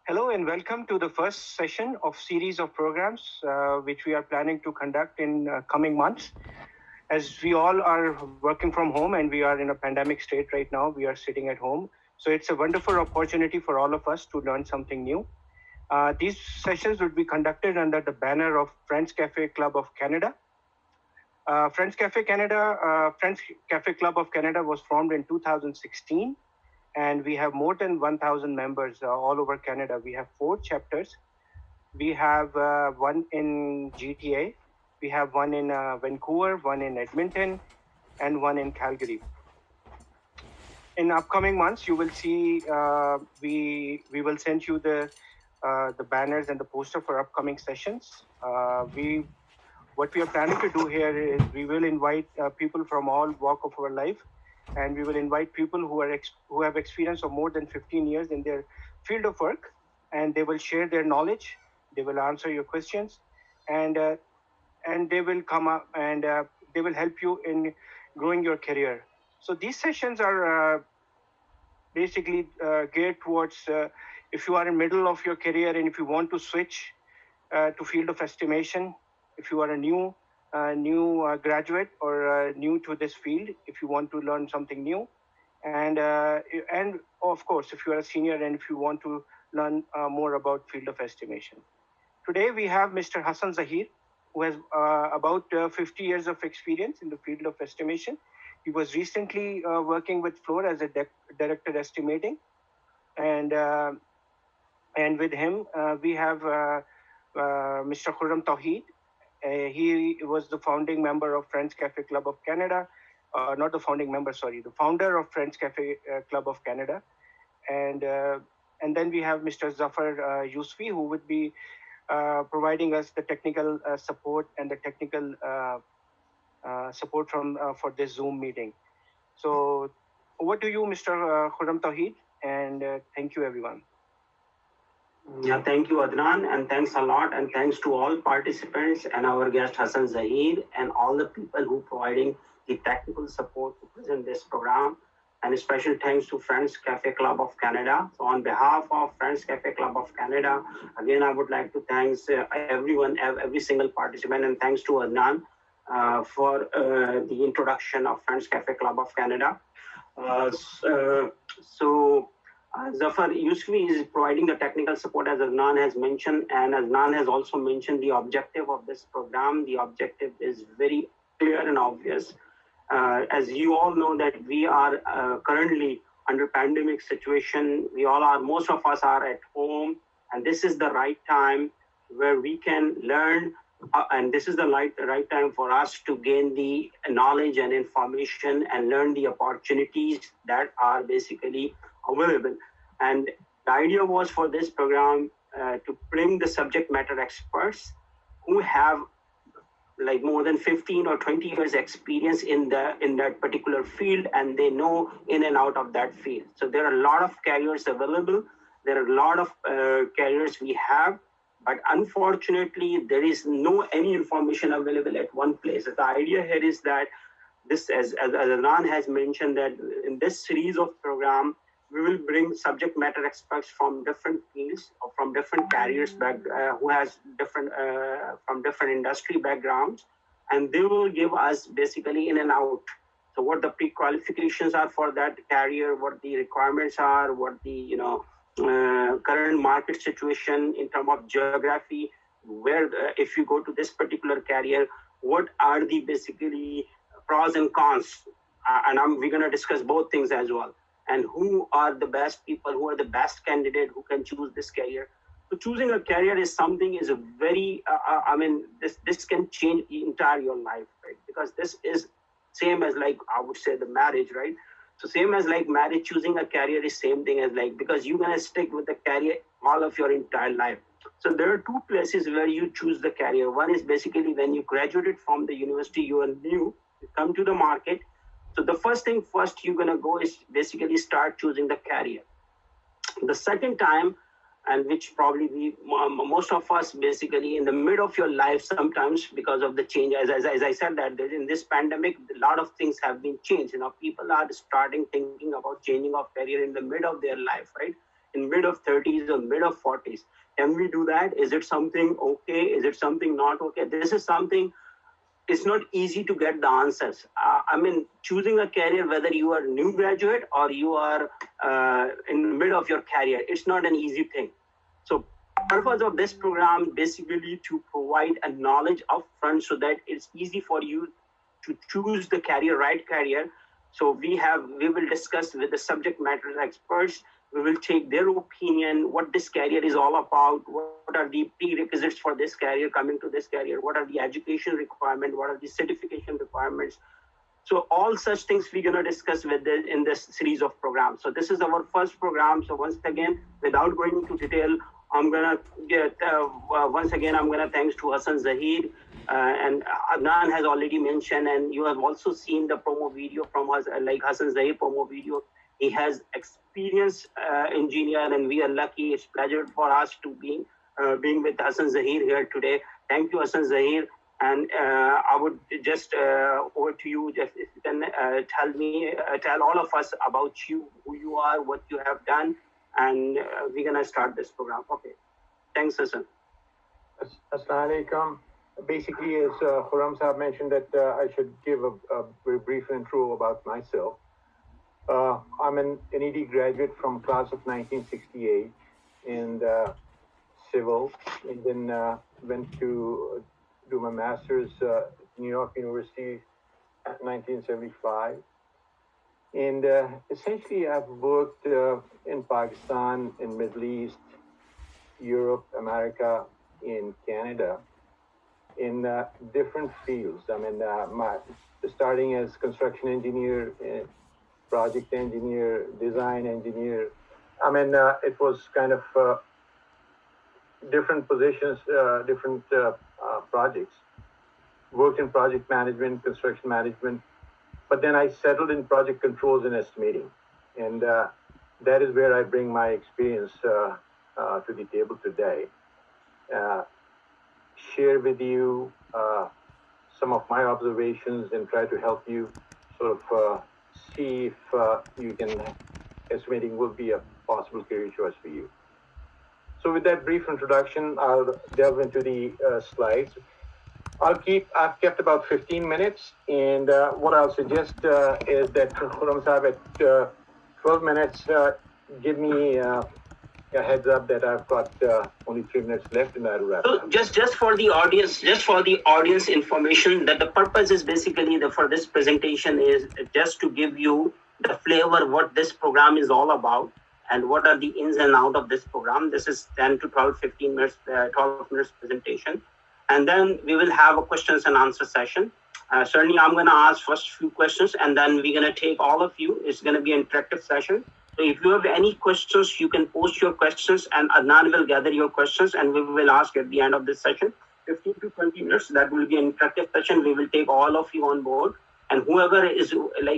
Hello and welcome to the first session of series of programs which we are planning to conduct in coming months. As we all are working from home and we are in a pandemic state right now, we are sitting at home. So it's a wonderful opportunity for all of us to learn something new. These sessions would be conducted under the banner of Friends Cafe Club of Canada. Friends Cafe Club of Canada was formed in 2016, and we have more than 1,000 members all over Canada. We have 4 chapters. We have one in GTA, we have one in Vancouver, one in Edmonton, and one in Calgary. In upcoming months, you will see we will send you the banners and the poster for upcoming sessions. What we are planning to do here is we will invite people from all walk of our life, and we will invite people who have experience of more than 15 years in their field of work, and they will share their knowledge. They will answer your questions, and they will come up and they will help you in growing your career. So these sessions are basically geared towards if you are in middle of your career and if you want to switch to field of estimation, if you are a new graduate or new to this field, if you want to learn something new, and of course if you are a senior and if you want to learn more about field of estimation. Today we have Mr. Hassan Zahir, who has about 50 years of experience in the field of estimation. He was recently working with Floor as a director estimating, and with him we have Mr. Khurram. He was the founding member of Friends Cafe Club of Canada, not the founding member, sorry, the founder of Friends Cafe Club of Canada, and then we have Mr. Zafar Yousfi, who would be providing us the technical support and the technical support for this Zoom meeting. So over to you, Mr. Khurram Tawheed, and thank you, everyone. Yeah, thank you, Adnan, and thanks a lot, and thanks to all participants and our guest Hassan Zahir and all the people who providing the technical support to present this program. And a special thanks to Friends Cafe Club of Canada. So on behalf of Friends Cafe Club of Canada, again, I would like to thank everyone, every single participant, and thanks to Adnan for the introduction of Friends Cafe Club of Canada. Zafar Yousfi is providing the technical support, as Adnan has mentioned, and Adnan has also mentioned the objective of this program. The objective is very clear and obvious. As you all know that we are currently under pandemic situation. Most of us are at home, and this is the right time where we can learn, and this is the right time for us to gain the knowledge and information and learn the opportunities that are basically available. And the idea was for this program to bring the subject matter experts who have like more than 15 or 20 years experience in that particular field, and they know in and out of that field. So there are a lot of carriers available. There are a lot of carriers we have, but unfortunately there is no any information available at one place. The idea here is that this, as Adnan has mentioned, that in this series of program, we will bring subject matter experts from different fields or from different carriers who has different from different industry backgrounds, and they will give us basically in and out. So what the pre-qualifications are for that carrier, what the requirements are, what the current market situation in terms of geography, where if you go to this particular carrier, what are the basically pros and cons, and we're going to discuss both things as well. And who are the best people, who are the best candidate who can choose this career. So choosing a career is something is a very, this can change entire your life, right? Because this is same as like, I would say the marriage, right? So same as like marriage, choosing a career is same thing as like, because you're going to stick with the career all of your entire life. So there are two places where you choose the career. One is basically when you graduated from the university, you are new, you come to the market. So the first thing first you're going to go is basically start choosing the career. The second time, and which probably most of us basically in the mid of your life sometimes because of the change, as I said that in this pandemic, a lot of things have been changed. People are starting thinking about changing of career in the mid of their life, right? in mid of 30s or mid of 40s. Can we do that? Is it something okay? Is it something not okay? This is something, it's not easy to get the answers. I mean, choosing a career, whether you are a new graduate or you are in the mid of your career, it's not an easy thing. So purpose of this program basically to provide a knowledge upfront so that it's easy for you to choose the career, right career. So we will discuss with the subject matter experts. We will take their opinion, what this career is all about, what are the prerequisites for this career, coming to this career, what are the education requirements, what are the certification requirements. So all such things we're going to discuss in this series of programs. So this is our first program. So once again, without going into detail, I'm going to thanks to Hassan Zahid, and Adnan has already mentioned, and you have also seen the promo video from us, like Hassan Zahid promo video. He has experienced engineer, and we are lucky. It's a pleasure for us to being with Hassan Zahir here today. Thank you, Hassan Zahir. And I would just over to you. Just if you can tell all of us about you, who you are, what you have done, and we're gonna start this program. Okay. Thanks, Hassan. Assalamu alaikum. Basically, as Khurram Sahab mentioned, that I should give a very brief intro about myself. I'm an ED graduate from class of 1968 in civil, and then went to do my master's at New York University at 1975. And essentially, I've worked in Pakistan, in Middle East, Europe, America, in Canada, in different fields. I mean, starting as construction engineer, project engineer, design engineer. I mean, it was kind of different positions, different projects. Worked in project management, construction management, but then I settled in project controls and estimating. And that is where I bring my experience to the table today. Share with you some of my observations and try to help you sort of see if estimating will be a possible career choice for you. So with that brief introduction, I'll delve into the slides. I've kept about 15 minutes, and what I'll suggest is that Khurram Sahib at 12 minutes, give me a heads up that I've got only 3 minutes left, and I'll wrap up. Just for the audience information, that the purpose is basically for this presentation is just to give you the flavor what this program is all about and what are the ins and outs of this program. This is 10 to 12, 15 minutes, 12 minutes presentation. And then we will have a questions and answer session. Certainly, I'm going to ask first few questions, and then we're going to take all of you. It's going to be an interactive session. So if you have any questions, you can post your questions, and Adnan will gather your questions, and we will ask at the end of this session. 15 to 20 minutes, that will be an interactive session. We will take all of you on board. And whoever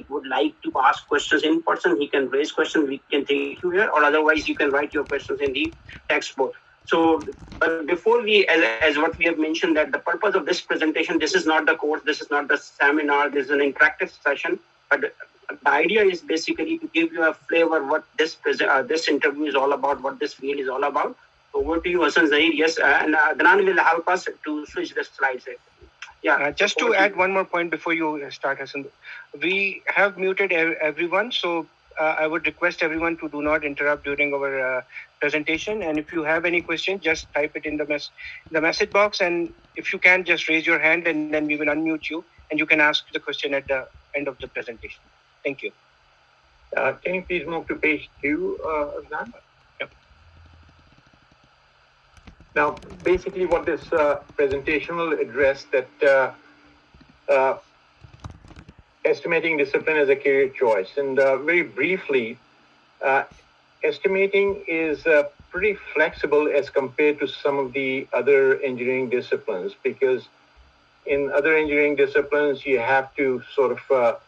would like to ask questions in person, he can raise questions. We can take you here, or otherwise you can write your questions in the text board. So, but before we, as what we have mentioned, that the purpose of this presentation, this is not the course, this is not the seminar, this is an interactive session. But the idea is basically to give you a flavor what this interview is all about, what this field is all about. So over to you, Hassan Zahid. Yes, and Adnan will help us to switch the slides. Yeah, just to add one more point before you start, Hassan. We have muted everyone, so I would request everyone to do not interrupt during our presentation. And if you have any question, just type it in the message box. And if you can, just raise your hand, and then we will unmute you, and you can ask the question at the end of the presentation. Thank you. Can you please move to page 2, Adnan? Yep. Now, basically what this presentation will address that estimating discipline as a career choice. And very briefly, estimating is pretty flexible as compared to some of the other engineering disciplines, because in other engineering disciplines, you have to sort of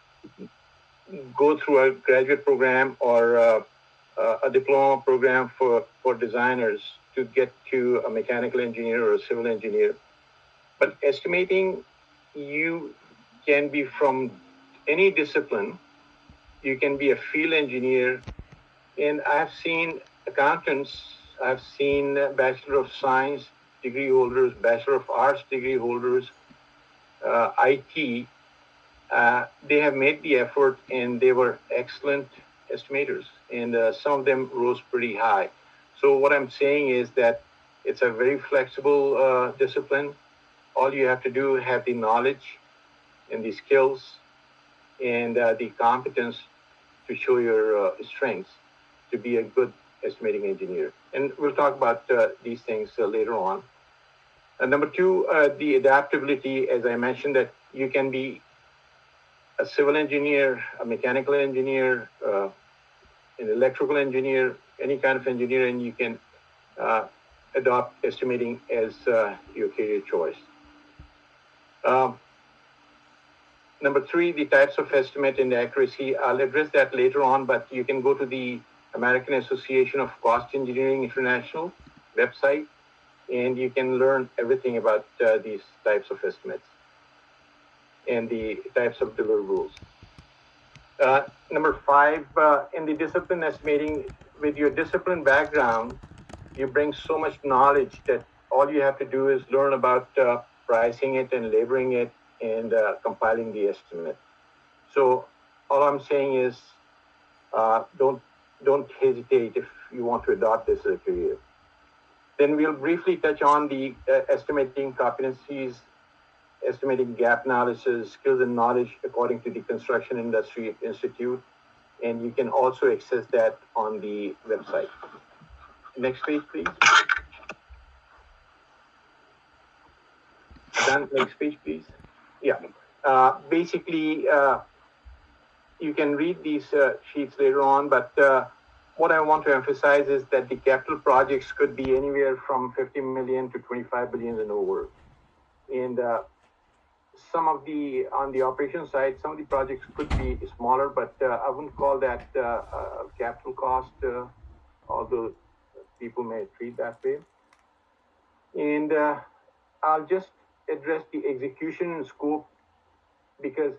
go through a graduate program or a diploma program for designers to get to a mechanical engineer or a civil engineer. But estimating, you can be from any discipline. You can be a field engineer. And I've seen accountants, I've seen Bachelor of Science degree holders, Bachelor of Arts degree holders, IT, they have made the effort and they were excellent estimators, and some of them rose pretty high. So what I'm saying is that it's a very flexible discipline. All you have to do is have the knowledge and the skills and the competence to show your strengths to be a good estimating engineer. And we'll talk about these things later on. Number two, the adaptability, as I mentioned, that you can be a civil engineer, a mechanical engineer, an electrical engineer, any kind of engineer, and you can adopt estimating as your career choice. Number three, the types of estimate and accuracy. I'll address that later on, but you can go to the American Association of Cost Engineering International website, and you can learn everything about these types of estimates and the types of deliverables. Number five, in the discipline estimating, with your discipline background, you bring so much knowledge that all you have to do is learn about pricing it and laboring it and compiling the estimate. So all I'm saying is don't hesitate if you want to adopt this as a career. Then we'll briefly touch on the estimating competencies, estimating gap analysis, skills and knowledge according to the Construction Industry Institute, and you can also access that on the website. Next page, please. Dan, next page, please. Yeah. Basically, you can read these sheets later on, but what I want to emphasize is that the capital projects could be anywhere from 50 million to 25 billion and over. And some of the, on the operation side, some of the projects could be smaller, but I wouldn't call that capital cost, although people may treat that way. And I'll just address the execution and scope, because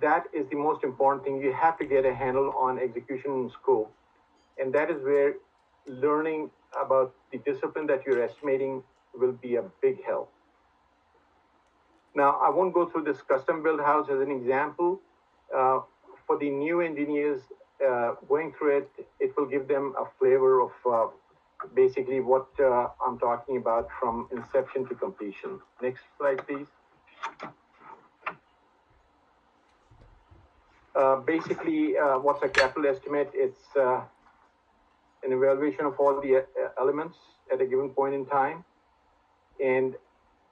that is the most important thing. You have to get a handle on execution and scope. And that is where learning about the discipline that you're estimating will be a big help. Now, I won't go through this custom built house as an example. For the new engineers going through it, it will give them a flavor of basically what I'm talking about from inception to completion. Next slide, please. Basically, what's a capital estimate? It's an evaluation of all the elements at a given point in time. And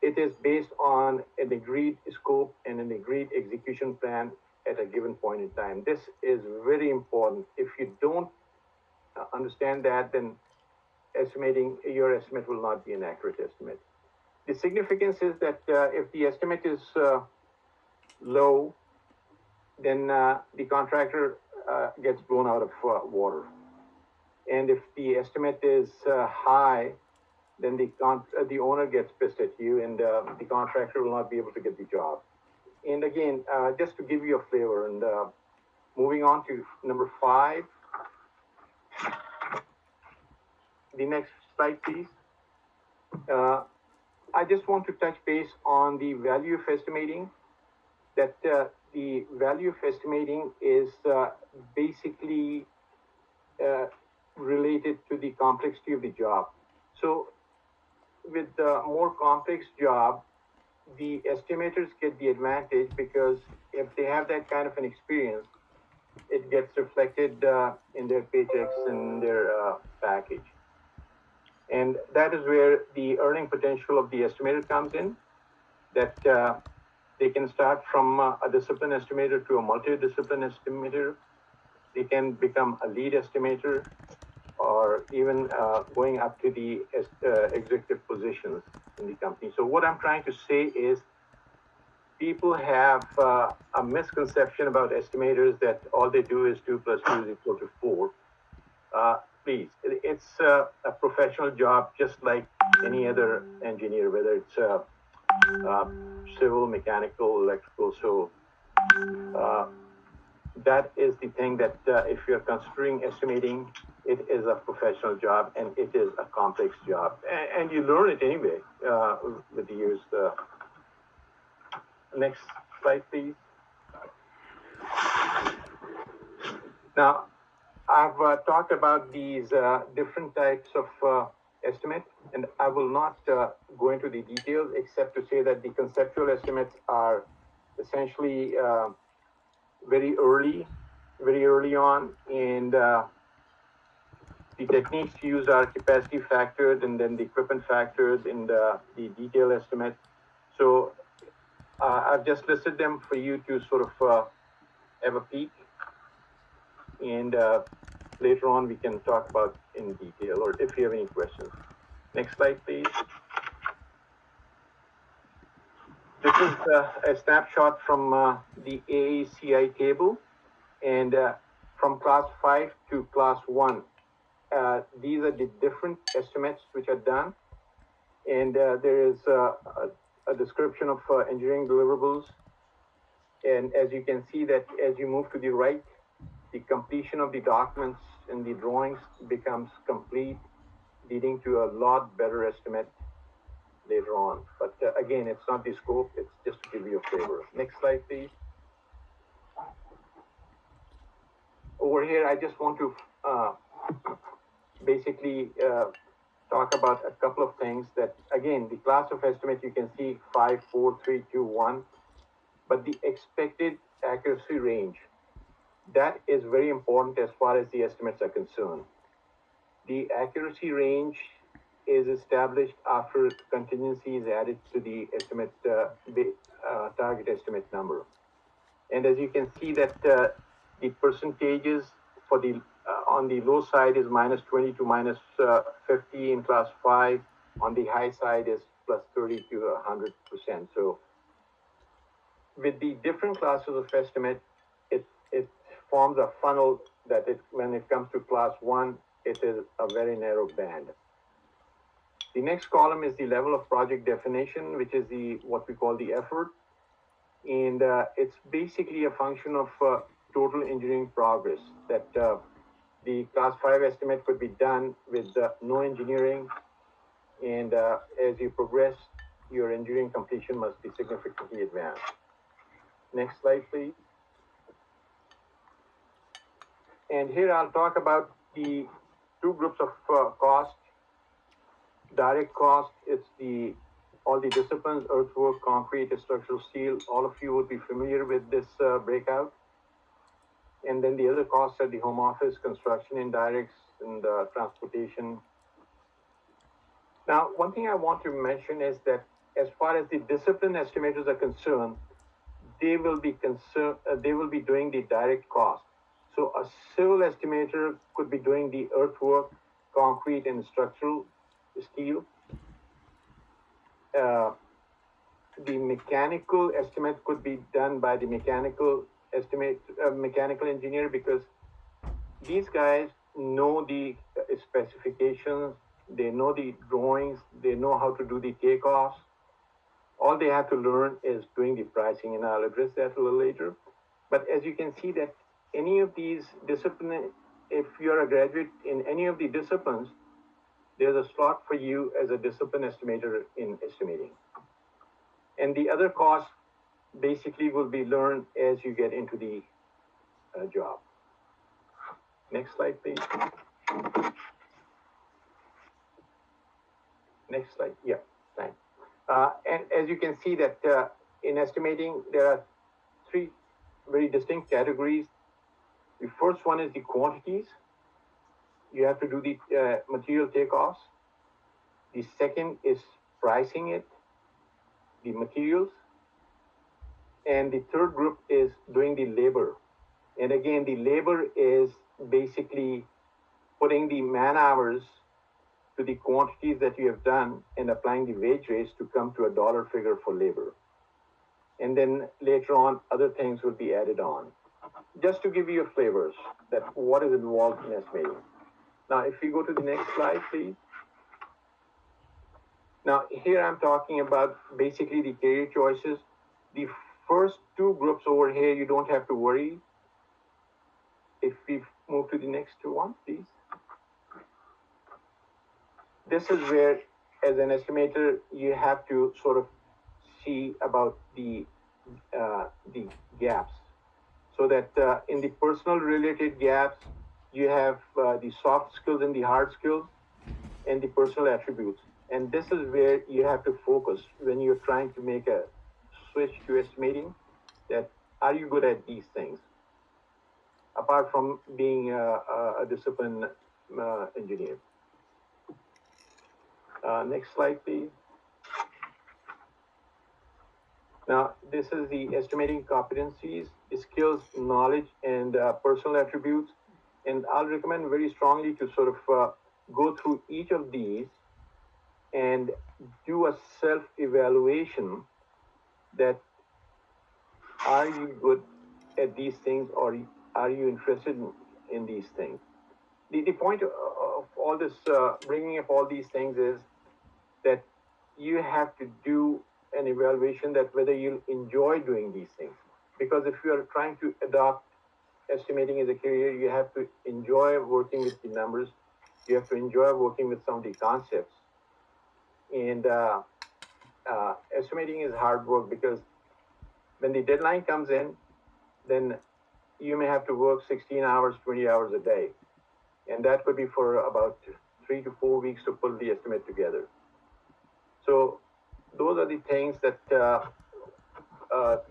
it is based on an agreed scope and an agreed execution plan at a given point in time. This is very important. If you don't understand that, then your estimate will not be an accurate estimate. The significance is that if the estimate is low, then the contractor gets blown out of water. And if the estimate is high, then the owner gets pissed at you, and the contractor will not be able to get the job. And again, just to give you a flavor, and moving on to number 5. The next slide, please. I just want to touch base on the value of estimating, that the value of estimating is basically related to the complexity of the job. So with the more complex job, the estimators get the advantage, because if they have that kind of an experience, it gets reflected in their paychecks and their package. And that is where the earning potential of the estimator comes in, that they can start from a discipline estimator to a multidiscipline estimator. They can become a lead estimator, or even going up to the executive positions in the company. So what I'm trying to say is, people have a misconception about estimators, that all they do is 2 + 2 = 4. Please, it's a professional job just like any other engineer, whether it's civil, mechanical, electrical. So that is the thing, that if you're considering estimating, it is a professional job and it is a complex job. And you learn it anyway with the years. Next slide, please. Now, I've talked about these different types of estimate, and I will not go into the details except to say that the conceptual estimates are essentially very early on, and the techniques used are capacity factored and then the equipment factored in the detail estimate. So I've just listed them for you to sort of have a peek, and later on we can talk about in detail, or if you have any questions. Next slide, please. This is a snapshot from the AACI table, and from class 5 to class 1. These are the different estimates which are done, and there is a description of engineering deliverables. And as you can see that as you move to the right, the completion of the documents and the drawings becomes complete, leading to a lot better estimate later on. But again, it's not the scope, it's just to give you a flavor. Next slide, please. Over here, I just want to basically talk about a couple of things that, again, the class of estimate, you can see 5, 4, 3, 2, 1, but the expected accuracy range, that is very important as far as the estimates are concerned. The accuracy range is established after contingency is added to the estimate, target estimate number. And as you can see that the percentages for the on the low side is -20 to -50 in class 5. On the high side is +30 to 100%. So with the different classes of estimate, it forms a funnel that when it comes to class 1, it is a very narrow band. The next column is the level of project definition, which is what we call the effort. And it's basically a function of total engineering progress, that the class 5 estimate could be done with no engineering, and as you progress, your engineering completion must be significantly advanced. Next slide, please. And here I'll talk about the two groups of cost. Direct cost, it's all the disciplines, earthwork, concrete, structural steel. All of you would be familiar with this breakout. And then the other costs are the home office, construction, indirects, and transportation. Now, one thing I want to mention is that as far as the discipline estimators are concerned, they will be doing the direct cost. So a civil estimator could be doing the earthwork, concrete, and structural steel. The mechanical estimate could be done by the mechanical engineer, because these guys know the specifications, they know the drawings, they know how to do the takeoffs. All they have to learn is doing the pricing, and I'll address that a little later. But as you can see that any of these disciplines, if you're a graduate in any of the disciplines, there's a slot for you as a discipline estimator in estimating. And the other costs basically will be learned as you get into the job. Next slide, please. Next slide. Yeah, thanks. And as you can see that in estimating, there are three very distinct categories. The first one is the quantities. You have to do the material takeoffs. The second is pricing it, the materials. And the third group is doing the labor. And again, the labor is basically putting the man hours to the quantities that you have done and applying the wage rates to come to a dollar figure for labor. And then later on, other things will be added on. Just to give you flavors that what is involved in estimating. Now, if we go to the next slide, please. Now, here I'm talking about basically the career choices. The first two groups over here, you don't have to worry. If we move to the next one, please. this is where, as an estimator, you have to sort of see about the gaps, so that in the personal related gaps, you have the soft skills and the hard skills, and the personal attributes. And this is where you have to focus when you're trying to make a switch to estimating, that are you good at these things, apart from being a disciplined engineer. Next slide, please. Now, this is the estimating competencies, skills, knowledge, and personal attributes. And I'll recommend very strongly to sort of go through each of these and do a self-evaluation, that are you good at these things, or are you interested in these things? The point of all this, bringing up all these things, is that you have to do an evaluation that whether you enjoy doing these things. Because if you are trying to adopt estimating as a career, you have to enjoy working with the numbers. You have to enjoy working with some of the concepts. And estimating is hard work, because when the deadline comes in, then you may have to work 16 hours, 20 hours a day. And that could be for about 3 to 4 weeks to pull the estimate together. So those are the things that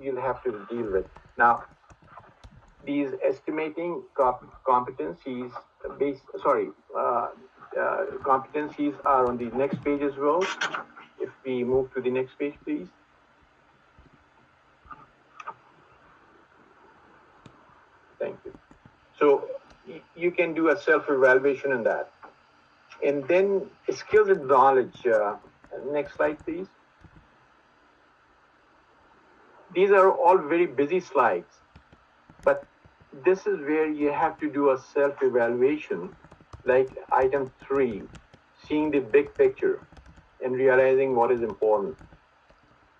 you'll have to deal with. Now, these estimating competencies, competencies are on the next page as well. If we move to the next page, please. Thank you. So you can do a self-evaluation in that. And then skills and knowledge. Next slide, please. These are all very busy slides, but this is where you have to do a self-evaluation, like item 3, seeing the big picture and realizing what is important.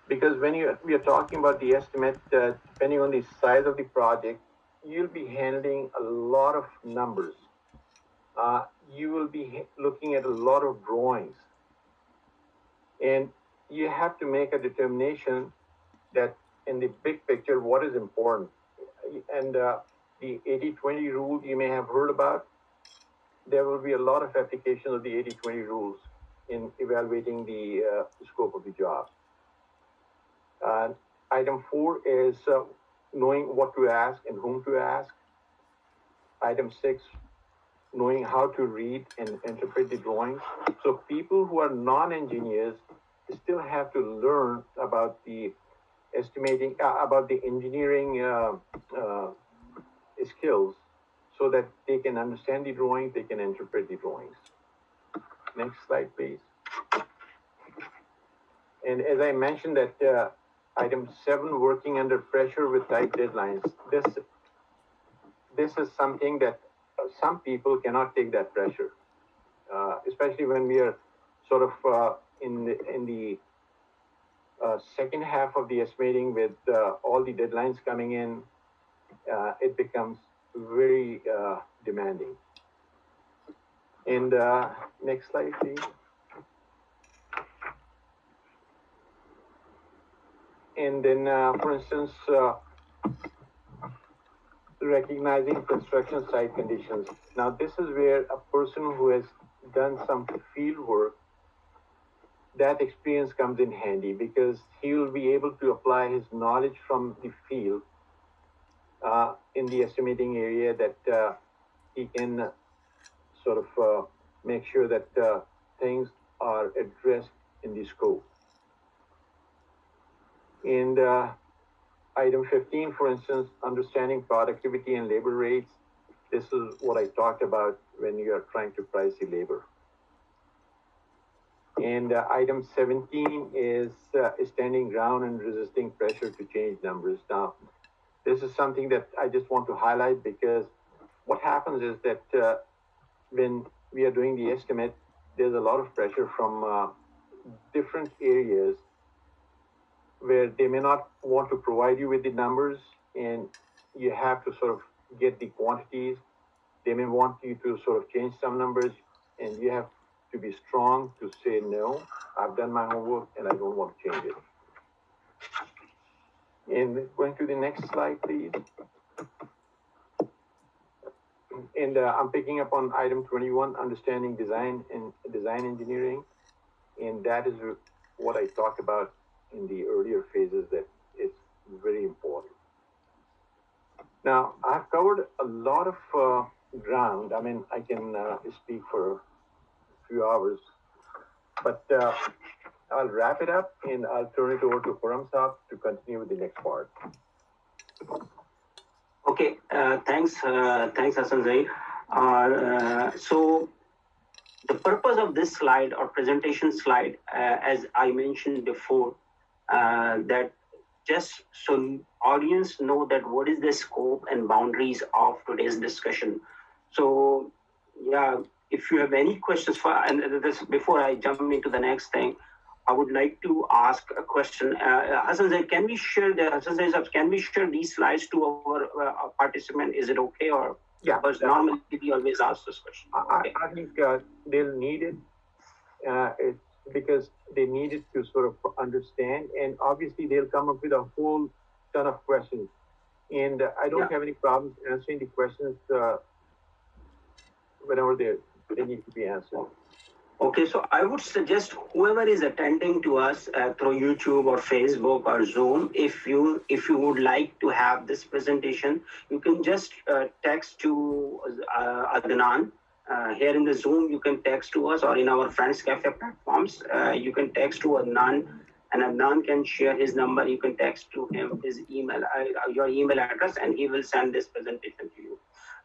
Because when we are talking about the estimate, depending on the size of the project, you'll be handling a lot of numbers. You will be looking at a lot of drawings. And you have to make a determination that in the big picture, what is important. And the 80-20 rule you may have heard about, there will be a lot of application of the 80-20 rules in evaluating the scope of the job. Item 4 is knowing what to ask and whom to ask. Item 6, knowing how to read and interpret the drawings. So people who are non-engineers still have to learn about the estimating, about the engineering skills, so that they can understand the drawings, they can interpret the drawings. Next slide, please. And as I mentioned that item 7, working under pressure with tight deadlines. This is something that some people cannot take that pressure, especially when we are sort of in the second half of the estimating with all the deadlines coming in. It becomes very demanding. And next slide, please. And then, for instance, recognizing construction site conditions. Now, this is where a person who has done some field work, that experience comes in handy, because he will be able to apply his knowledge from the field in the estimating area, that he can sort of make sure that things are addressed in the scope. And item 15, for instance, understanding productivity and labor rates. This is what I talked about when you are trying to price the labor. And item 17 is standing ground and resisting pressure to change numbers. Now, this is something that I just want to highlight, because what happens is that when we are doing the estimate, there's a lot of pressure from different areas where they may not want to provide you with the numbers, and you have to sort of get the quantities. They may want you to sort of change some numbers, and you have to be strong to say, no, I've done my homework and I don't want to change it. And going to the next slide, please. And I'm picking up on item 21, understanding design and design engineering. And that is what I talked about in the earlier phases, that it's very important. Now, I've covered a lot of ground. I mean, I can speak for a few hours, but I'll wrap it up and I'll turn it over to Khurram Saab to continue with the next part. Okay, thanks, Hassan Zaid. So the purpose of this slide or presentation slide, as I mentioned before, that just so audience know that what is the scope and boundaries of today's discussion. So yeah, if you have any questions and this, before I jump into the next thing, I would like to ask a question. Hassan Zaid, can we share these slides to our participant? Is it okay, or? Yeah. Because normally we always ask this question. Okay. I think they'll need it. It's because they need it to sort of understand, and obviously they'll come up with a whole ton of questions. And I don't have any problems answering the questions whenever they need to be answered. Okay, so I would suggest whoever is attending to us through YouTube or Facebook or Zoom, if you would like to have this presentation, you can just text to Adnan. Here in the Zoom, you can text to us, or in our Friends Cafe platforms, you can text to Adnan, and Adnan can share his number. You can text to him his email, your email address, and he will send this presentation to you.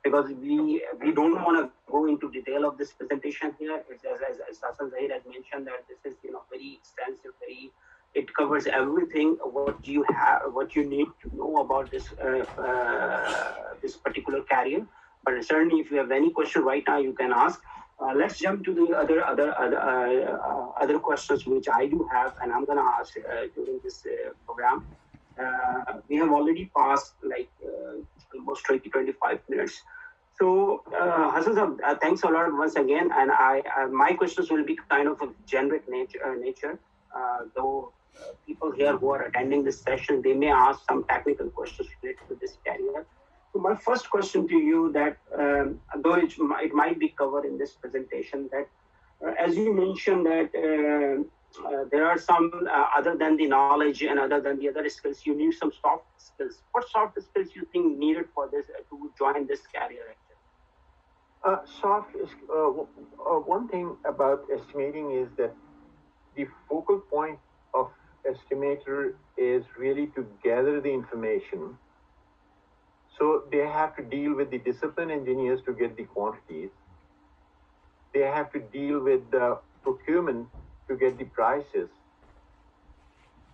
Because we don't want to go into detail of this presentation here. It's, as Hassan Zaid has mentioned, that this is very extensive, it covers everything what you need to know about this this particular career. But certainly, if you have any question right now, you can ask. Let's jump to the other questions which I do have, and I'm gonna ask during this program. We have already passed almost 20-25 minutes. So, Hassan, thanks a lot once again. And my questions will be kind of a generic nature. Though people here who are attending this session, they may ask some technical questions related to this career. So my first question to you, that though it might be covered in this presentation, that as you mentioned that there are some other than the knowledge and other than the other skills, you need some soft skills. What soft skills you think needed for this to join this career? One thing about estimating is that the focal point of estimator is really to gather the information. So they have to deal with the discipline engineers to get the quantities. They have to deal with the procurement to get the prices.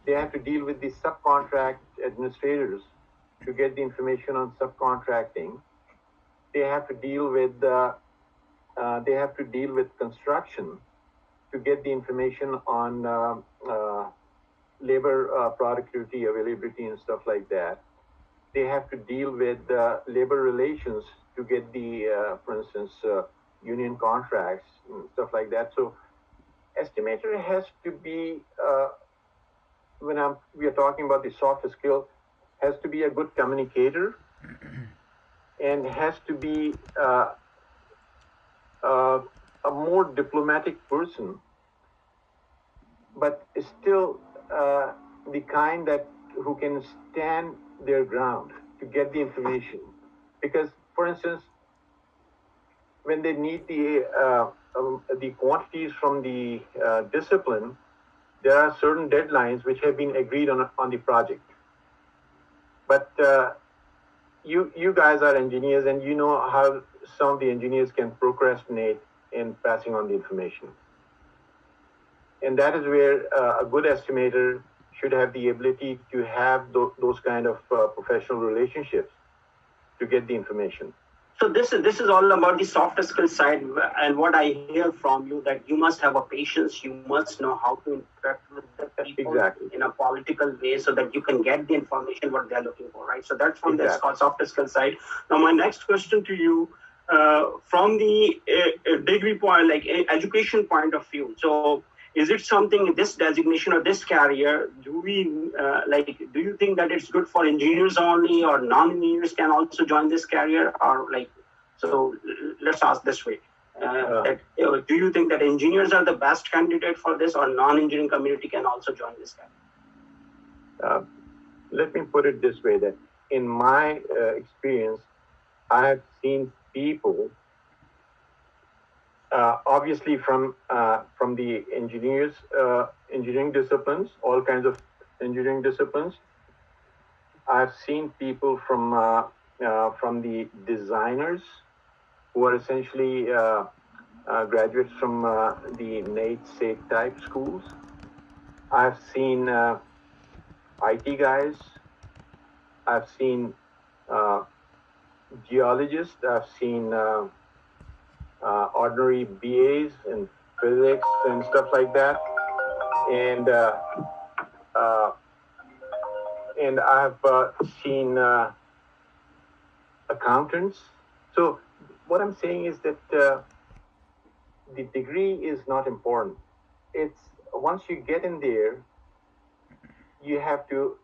They have to deal with the subcontract administrators to get the information on subcontracting. They have to deal with construction to get the information on labor productivity, availability, and stuff like that. They have to deal with labor relations to get the, for instance, union contracts and stuff like that. So, estimator has to be, we are talking about the soft skill, has to be a good communicator and has to be a more diplomatic person, but still the kind who can stand their ground to get the information. Because, for instance, when they need the quantities from the discipline, there are certain deadlines which have been agreed on the project. But you guys are engineers, and you know how some of the engineers can procrastinate in passing on the information. And that is where a good estimator should have the ability to have those kind of professional relationships to get the information. So this is all about the soft skill side, and what I hear from you, that you must have a patience, you must know how to interact with the people in a political way so that you can get the information what they're looking for, right? So that's from the soft skill side. Now my next question to you, from the degree point, like education point of view. So is it something, this designation or this career, do you think that it's good for engineers only, or non-engineers can also join this career, or like, so let's ask this way. Do you think that engineers are the best candidate for this, or non-engineering community can also join this career? Let me put it this way, that in my experience, I have seen people, obviously from the engineering disciplines, all kinds of engineering disciplines. I've seen people from the designers, who are essentially graduates from the NATE, SATE type schools. I've seen IT guys. I've seen geologists. I've seen ordinary BAs in physics and stuff like that, and I've seen accountants. So what I'm saying is that the degree is not important. It's once you get in there, you have to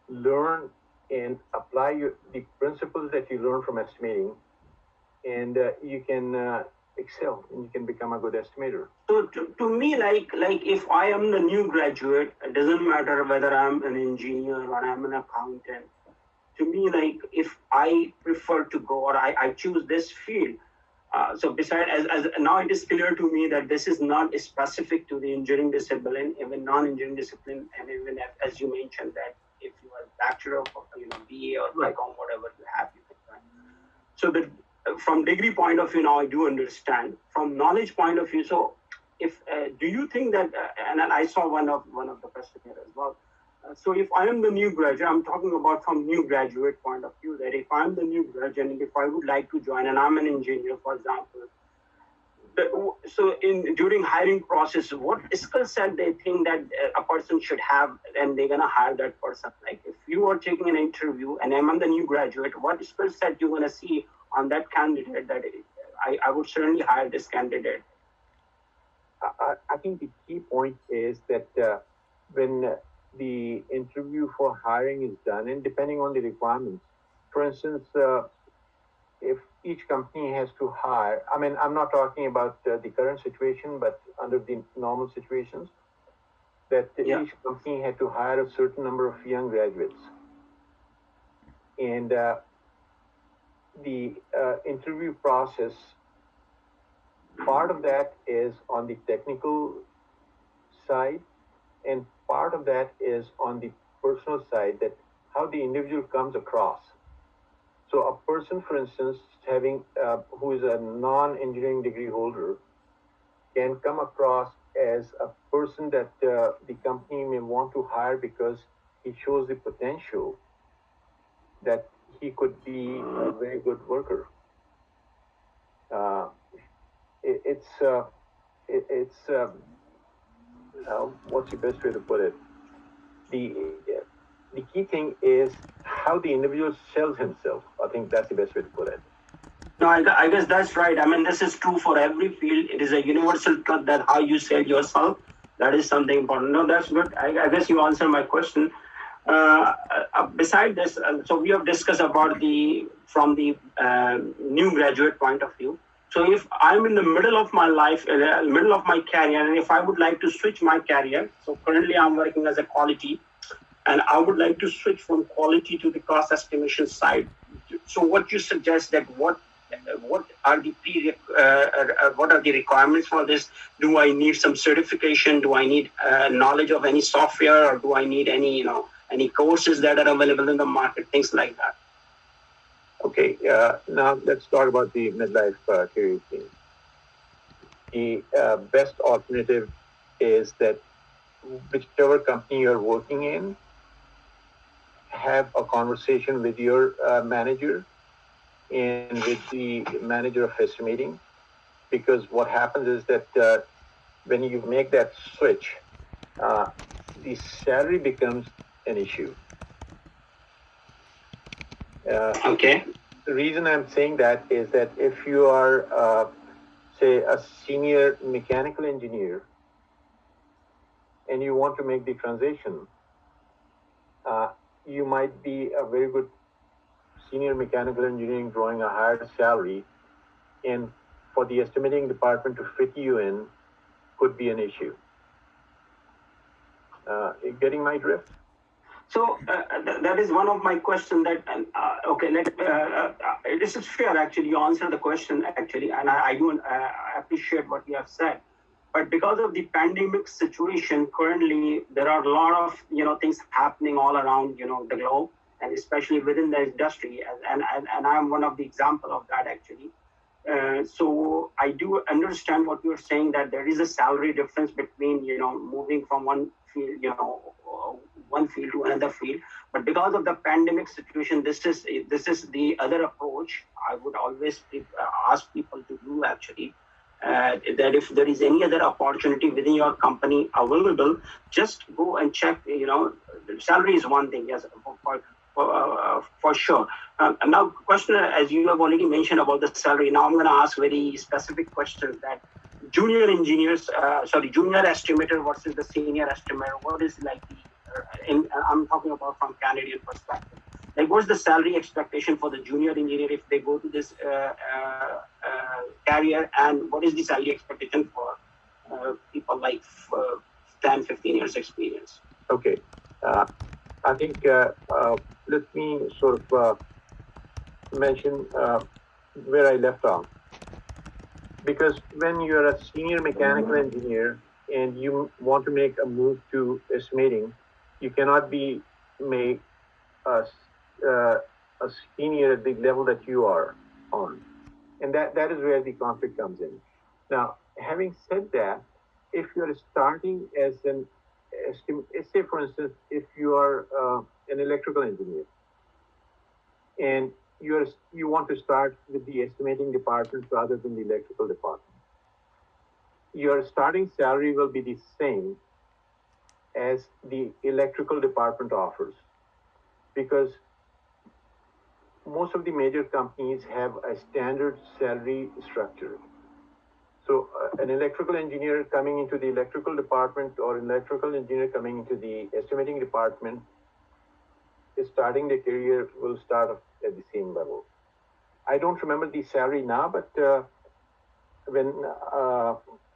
learn and apply the principles that you learn from estimating, and you can excel and you can become a good estimator. So to me, like if I am the new graduate, it doesn't matter whether I'm an engineer or I'm an accountant. To me, like if I prefer to go, or I choose this field, so beside, as now it is clear to me that this is not specific to the engineering discipline, even non-engineering discipline, and even as you mentioned that if you are bachelor of BA or BCom, whatever you have, you can join. So that from degree point of view, now I do understand. From knowledge point of view, so if do you think that, and I saw one of the questions here as well. So if I am the new graduate, I'm talking about from new graduate point of view, that if I'm the new graduate and if I would like to join and I'm an engineer, for example, so during hiring process, what skill set they think that a person should have and they're going to hire that person? Like if you are taking an interview and I'm the new graduate, what skill set you're going to see on that candidate that I would certainly hire this candidate? I think the key point is that when the interview for hiring is done, and depending on the requirements, for instance, if each company has to hire, I mean, I'm not talking about the current situation, but under the normal situations, that each company had to hire a certain number of young graduates. And the interview process, part of that is on the technical side, and part of that is on the personal side, that how the individual comes across. So a person, for instance, having who is a non-engineering degree holder can come across as a person that the company may want to hire because he shows the potential that he could be a very good worker. What's the best way to put it? The key thing is how the individual sells himself. I think that's the best way to put it. No, I guess that's right. I mean, this is true for every field. It is a universal truth that how you sell yourself, that is something important. No, that's good. I guess you answered my question. Beside this, so we have discussed about from the new graduate point of view. So if I'm in the middle of my life, middle of my career, and if I would like to switch my career, so currently I'm working as a quality, and I would like to switch from quality to the cost estimation side. So what you suggest that what are the what are the requirements for this? Do I need some certification? Do I need knowledge of any software, or do I need any any courses that are available in the market? Things like that. Okay, now let's talk about the midlife career thing. The best alternative is that whichever company you're working in, have a conversation with your manager and with the manager of estimating, because what happens is that when you make that switch, the salary becomes an issue. Okay. the reason I'm saying that is that if you are, say, a senior mechanical engineer and you want to make the transition, you might be a very good senior mechanical engineering drawing a higher salary, and for the estimating department to fit you in could be an issue. Getting my drift? So that is one of my questions. That this is fair actually. You answered the question actually, and I do appreciate what you have said. But because of the pandemic situation, currently there are a lot of things happening all around the globe, and especially within the industry. And I'm one of the example of that actually. So I do understand what you're saying, that there is a salary difference between moving from one field one field to another field. But because of the pandemic situation, this is the other approach I would always ask people to do actually. That if there is any other opportunity within your company available, just go and check. Salary is one thing, yes, for sure. Now, question, as you have already mentioned about the salary, now I'm going to ask very specific questions that junior estimator versus the senior estimator, what is like I'm talking about from Canadian perspective. Like, what's the salary expectation for the junior engineer if they go to this career, and what is the salary expectation for people like 10, 15 years experience? Okay. I think let me sort of mention where I left off. Because when you're a senior mechanical engineer and you want to make a move to estimating, you cannot be made a senior at the level that you are on. And that is where the conflict comes in. Now, having said that, if you're starting as an say, for instance, if you are an electrical engineer and you want to start with the estimating department rather than the electrical department, your starting salary will be the same as the electrical department offers, because most of the major companies have a standard salary structure. So an electrical engineer coming into the electrical department or an electrical engineer coming into the estimating department, starting their career will start at the same level. I don't remember the salary now, but when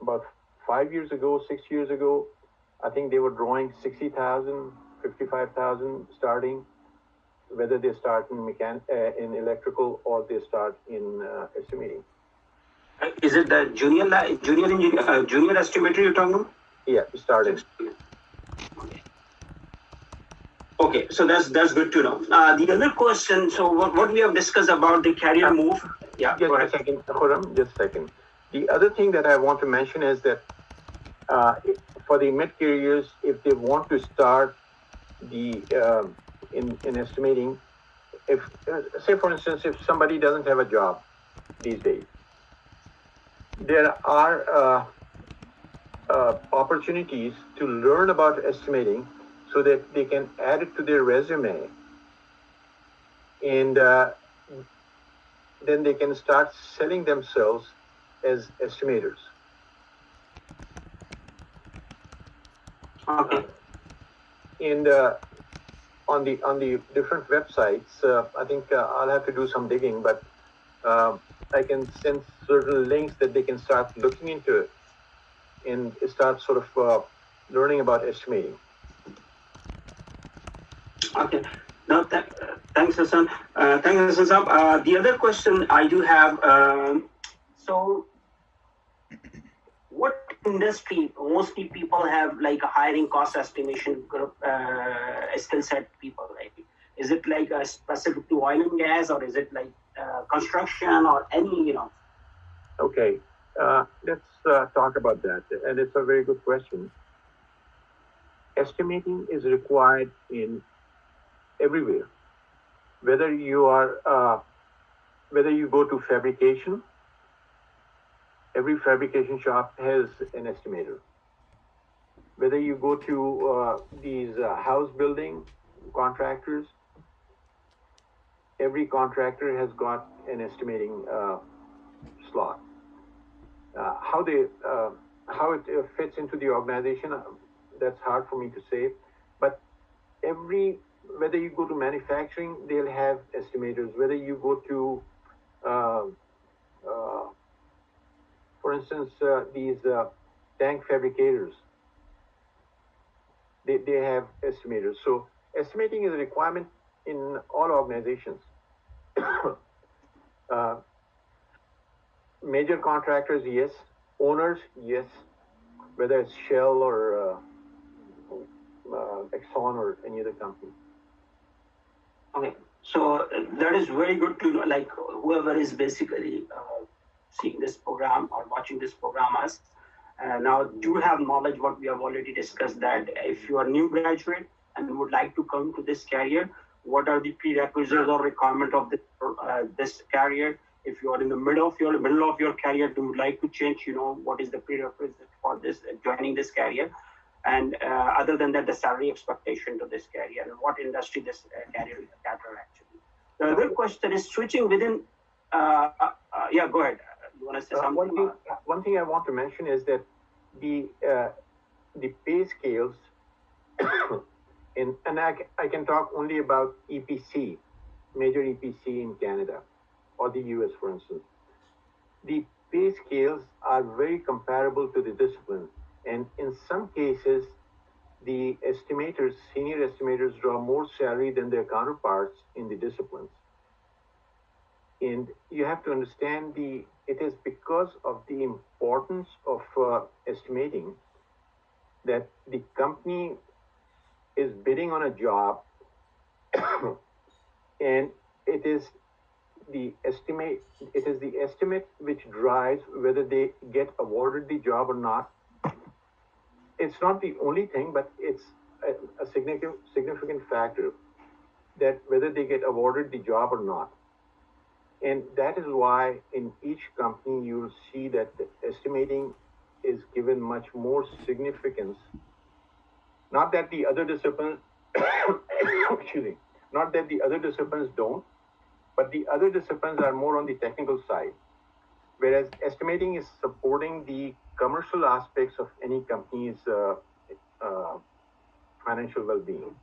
about 5 years ago, 6 years ago, I think they were drawing 60,000, 55,000 starting, whether they start in electrical or they start in estimating. Is it the junior estimator you're talking about? Yeah, starting. Okay, so that's good to know. The other question, so what we have discussed about the career move. Yeah, just a second, Khurram, just a second. The other thing that I want to mention is that for the mid-careers, if they want to start the in estimating, if say for instance, if somebody doesn't have a job these days, there are opportunities to learn about estimating so that they can add it to their resume, and then they can start selling themselves as estimators. Okay. And on the different websites, I think I'll have to do some digging, but I can send certain links that they can start looking into it and start sort of learning about estimating. Okay. No, thanks, Hassan. Thanks, Hassan. The other question I do have, so what industry mostly people have like a hiring cost estimation group skill set people, like? Is it like specific to oil and gas, or is it like construction, or any, Okay, let's talk about that. And it's a very good question. Estimating is required in everywhere. Whether you are, whether you go to fabrication, every fabrication shop has an estimator. Whether you go to these house building contractors, every contractor has got an estimating slot. How it fits into the organization, that's hard for me to say. But whether you go to manufacturing, they'll have estimators. Whether you go to, for instance, these tank fabricators, they have estimators. So estimating is a requirement in all organizations. Major contractors, yes. Owners, yes. Whether it's Shell or Exxon or any other company. Okay, so that is very good to know. Like whoever is basically seeing this program or watching this program, us now do have knowledge what we have already discussed, that if you are new graduate and would like to come to this career, what are the prerequisites or requirement of this career? If you are in the middle of your career, you would like to change, what is the prerequisite for this joining this career, and other than that, the salary expectation to this career and what industry this career will cater actually. The other question is switching within. Yeah, go ahead. You want to say something? One thing I want to mention is that the pay scales, and I can talk only about EPC, major EPC in Canada or the US, for instance. The pay scales are very comparable to the discipline, and in some cases, the estimators, senior estimators, draw more salary than their counterparts in the disciplines. And you have to understand it is because of the importance of estimating that the company is bidding on a job and it is the estimate which drives whether they get awarded the job or not. It's not the only thing, but it's a significant factor that whether they get awarded the job or not. And that is why in each company you'll see that the estimating is given much more significance. Not that the other disciplines, excuse me, not that the other disciplines don't, but the other disciplines are more on the technical side, whereas estimating is supporting the commercial aspects of any company's financial well-being.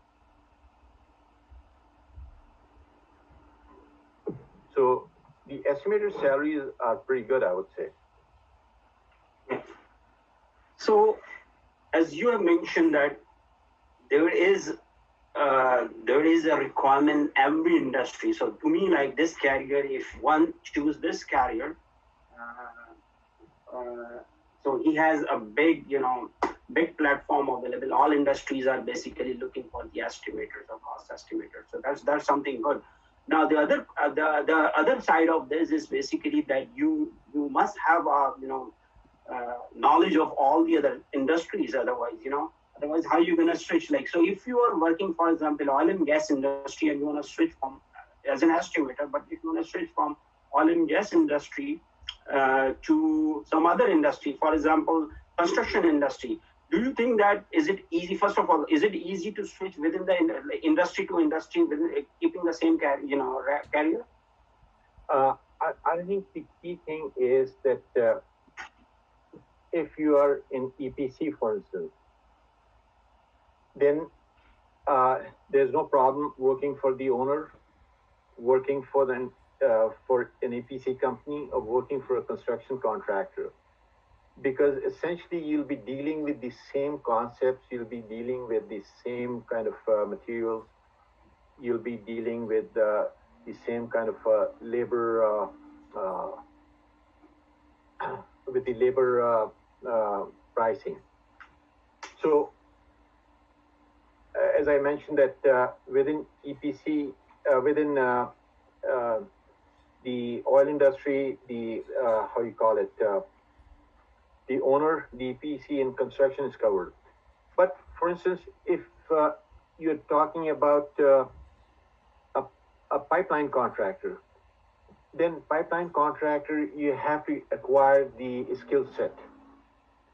So the estimator salaries are pretty good, I would say. So, as you have mentioned that there is a requirement in every industry. So to me, like this career, if one choose this career, so he has a big platform available. All industries are basically looking for the estimators or cost estimators. So that's something good. Now the other side of this is basically that you must have knowledge of all the other industries. Otherwise, how are you going to switch? Like, so if you are working, for example, oil and gas industry, and you want to switch from as an estimator, but if you want to switch from oil and gas industry to some other industry, for example, construction industry, do you think that is it easy? First of all, is it easy to switch within the industry to industry within keeping the same career? I think the key thing is that if you are in EPC, for instance, then there's no problem working for the owner, working for an EPC company, or working for a construction contractor, because essentially you'll be dealing with the same concepts, you'll be dealing with the same kind of materials, you'll be dealing with the same kind of labor, with the labor pricing. So, as I mentioned, that within EPC, within the oil industry, the the owner, the EPC and construction is covered. But for instance, if you're talking about a pipeline contractor, then pipeline contractor, you have to acquire the skill set,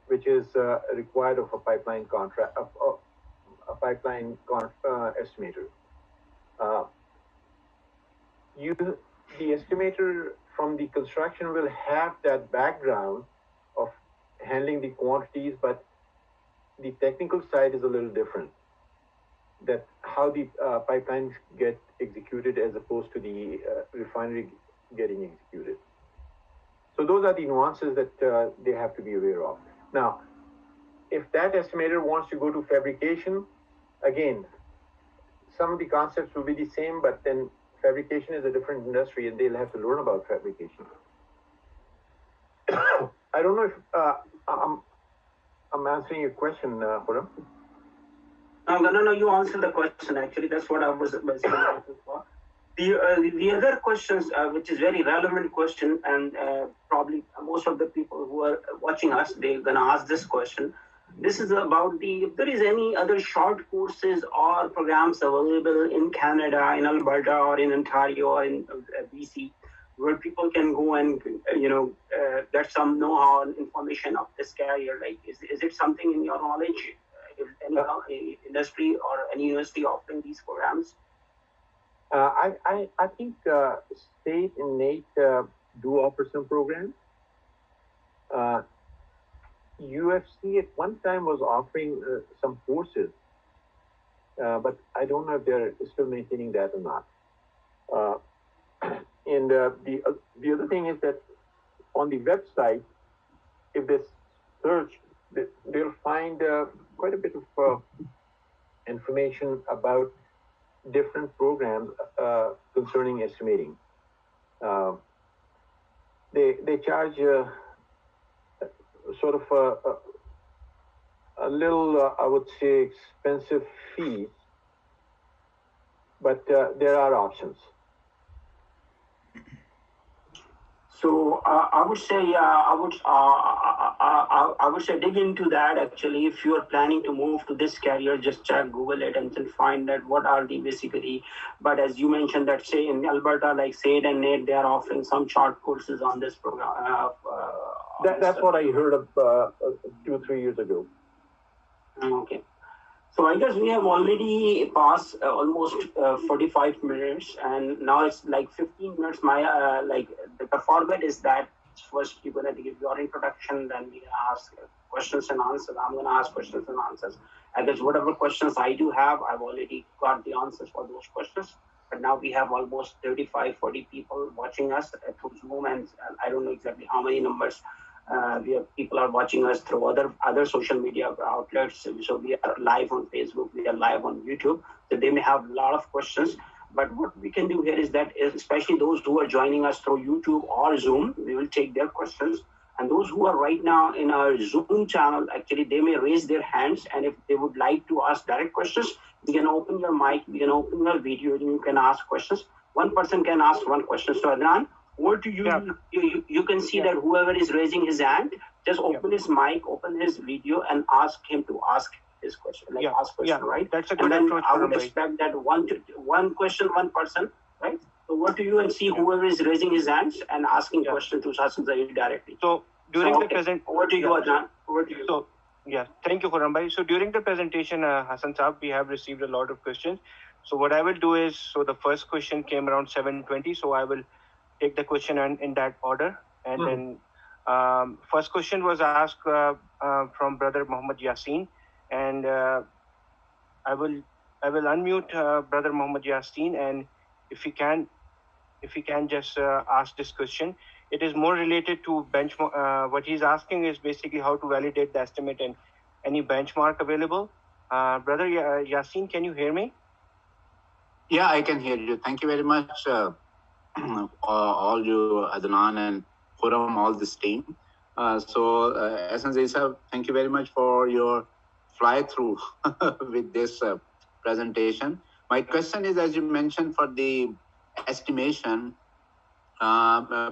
which is required of a pipeline estimator. the estimator from the construction will have that background of handling the quantities, but the technical side is a little different. That how the pipelines get executed as opposed to the refinery getting executed. So those are the nuances that they have to be aware of. Now, if that estimator wants to go to fabrication, again, some of the concepts will be the same, but then fabrication is a different industry and they'll have to learn about fabrication. I don't know if I'm answering your question, Khurram. No, you answered the question actually. That's what I was looking for. The other questions, which is very relevant question, and probably most of the people who are watching us, they're gonna ask this question. This is about if there is any other short courses or programs available in Canada, in Alberta, or in Ontario, or in BC, where people can go and get some know-how and information of this career. Like, is it something in your knowledge? Is any industry or any university offering these programs? I think State and NATE do offer some programs. UFC at one time was offering some courses, but I don't know if they're still maintaining that or not. And the other thing is that on the website, if they search, they'll find quite a bit of information about different programs concerning estimating. They charge sort of a little, I would say, expensive fees, but there are options. So I would say, I would say dig into that. Actually, if you are planning to move to this career, just check, Google it, and then find that what are the basically. But as you mentioned, that say in Alberta, like SAID and NATE, they are offering some short courses on this program. That's what I heard of 2 or 3 years ago. Okay. So I guess we have already passed almost 45 minutes, and now it's like 15 minutes. My the format is that first you're gonna give your introduction, then we ask questions and answers. I'm gonna ask questions and answers. I guess whatever questions I do have, I've already got the answers for those questions. But now we have almost 35, 40 people watching us through Zoom, and I don't know exactly how many numbers. People are watching us through other social media outlets. So we are live on Facebook, we are live on YouTube. So they may have a lot of questions. But what we can do here is that, especially those who are joining us through YouTube or Zoom, we will take their questions. And those who are right now in our Zoom channel, actually, they may raise their hands. And if they would like to ask direct questions, we can open your mic, we can open your video, and you can ask questions. One person can ask one question. So Adnan, what do you, you can see that whoever is raising his hand, just open his mic, open his video, and ask him to ask his question. Ask question, right? That's a good approach. I would expect that one question, one person, right? So what do you and see whoever is raising his hands and asking question to Hassan Zaid directly. So during the presentation, over to you, Adnan. Over to you. So thank you, Khurram bhai. So during the presentation, Hassan Saab, we have received a lot of questions. So what I will do is, so the first question came around 7:20. So I will take the question in that order. And then first question was asked from Brother Muhammad Yassin. And I will unmute Brother Muhammad Yassin, and if he can just ask this question. It is more related to benchmark. What he's asking is basically how to validate the estimate and any benchmark available. Brother Yassin, can you hear me? Yeah, I can hear you. Thank you very much, all you, Adnan and Khurram, all this team. Hassan Zaid sir, thank you very much for your fly through with this presentation. My question is, as you mentioned, for the estimation,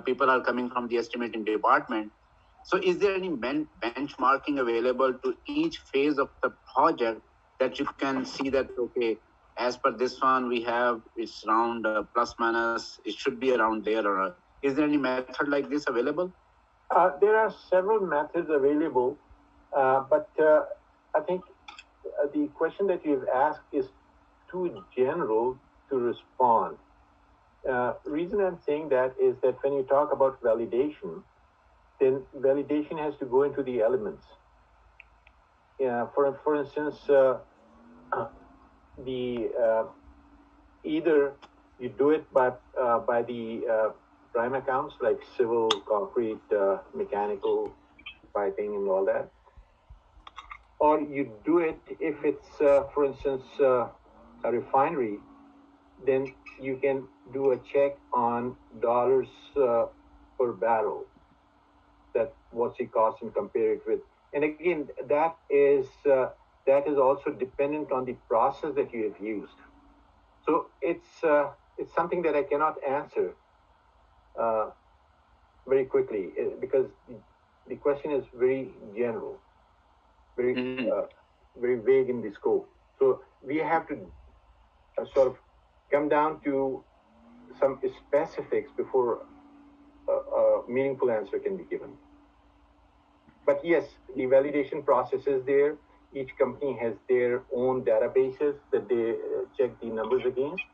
people are coming from the estimating department. So is there any benchmarking available to each phase of the project that you can see that, okay, as per this one, we have it's around plus minus, it should be around there, or is there any method like this available? There are several methods available, but I think the question that you've asked is too general to respond. Reason I'm saying that is that when you talk about validation, then validation has to go into the elements. For instance, either you do it by the prime accounts like civil, concrete, mechanical, piping, and all that, or you do it if it's, for instance, a refinery. Then you can do a check on dollars per barrel. That what's it cost and compare it with. And again, that is also dependent on the process that you have used. So it's something that I cannot answer very quickly because the question is very general, very very vague in the scope. So we have to sort of come down to some specifics before a meaningful answer can be given. But yes, the validation process is there. Each company has their own databases that they check the numbers against.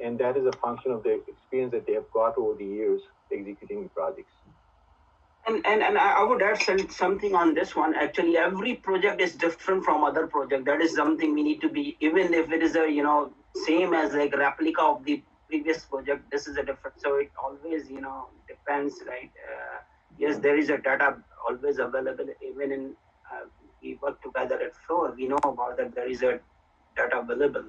And that is a function of the experience that they have got over the years executing the projects. And I would add something on this one. Actually, every project is different from other project. That is something we need to be, even if it is a, same as like replica of the previous project, this is a different. So it always, depends, right? Yes, there is a data always available, even in, we work together at Floor, we know about that there is a data available,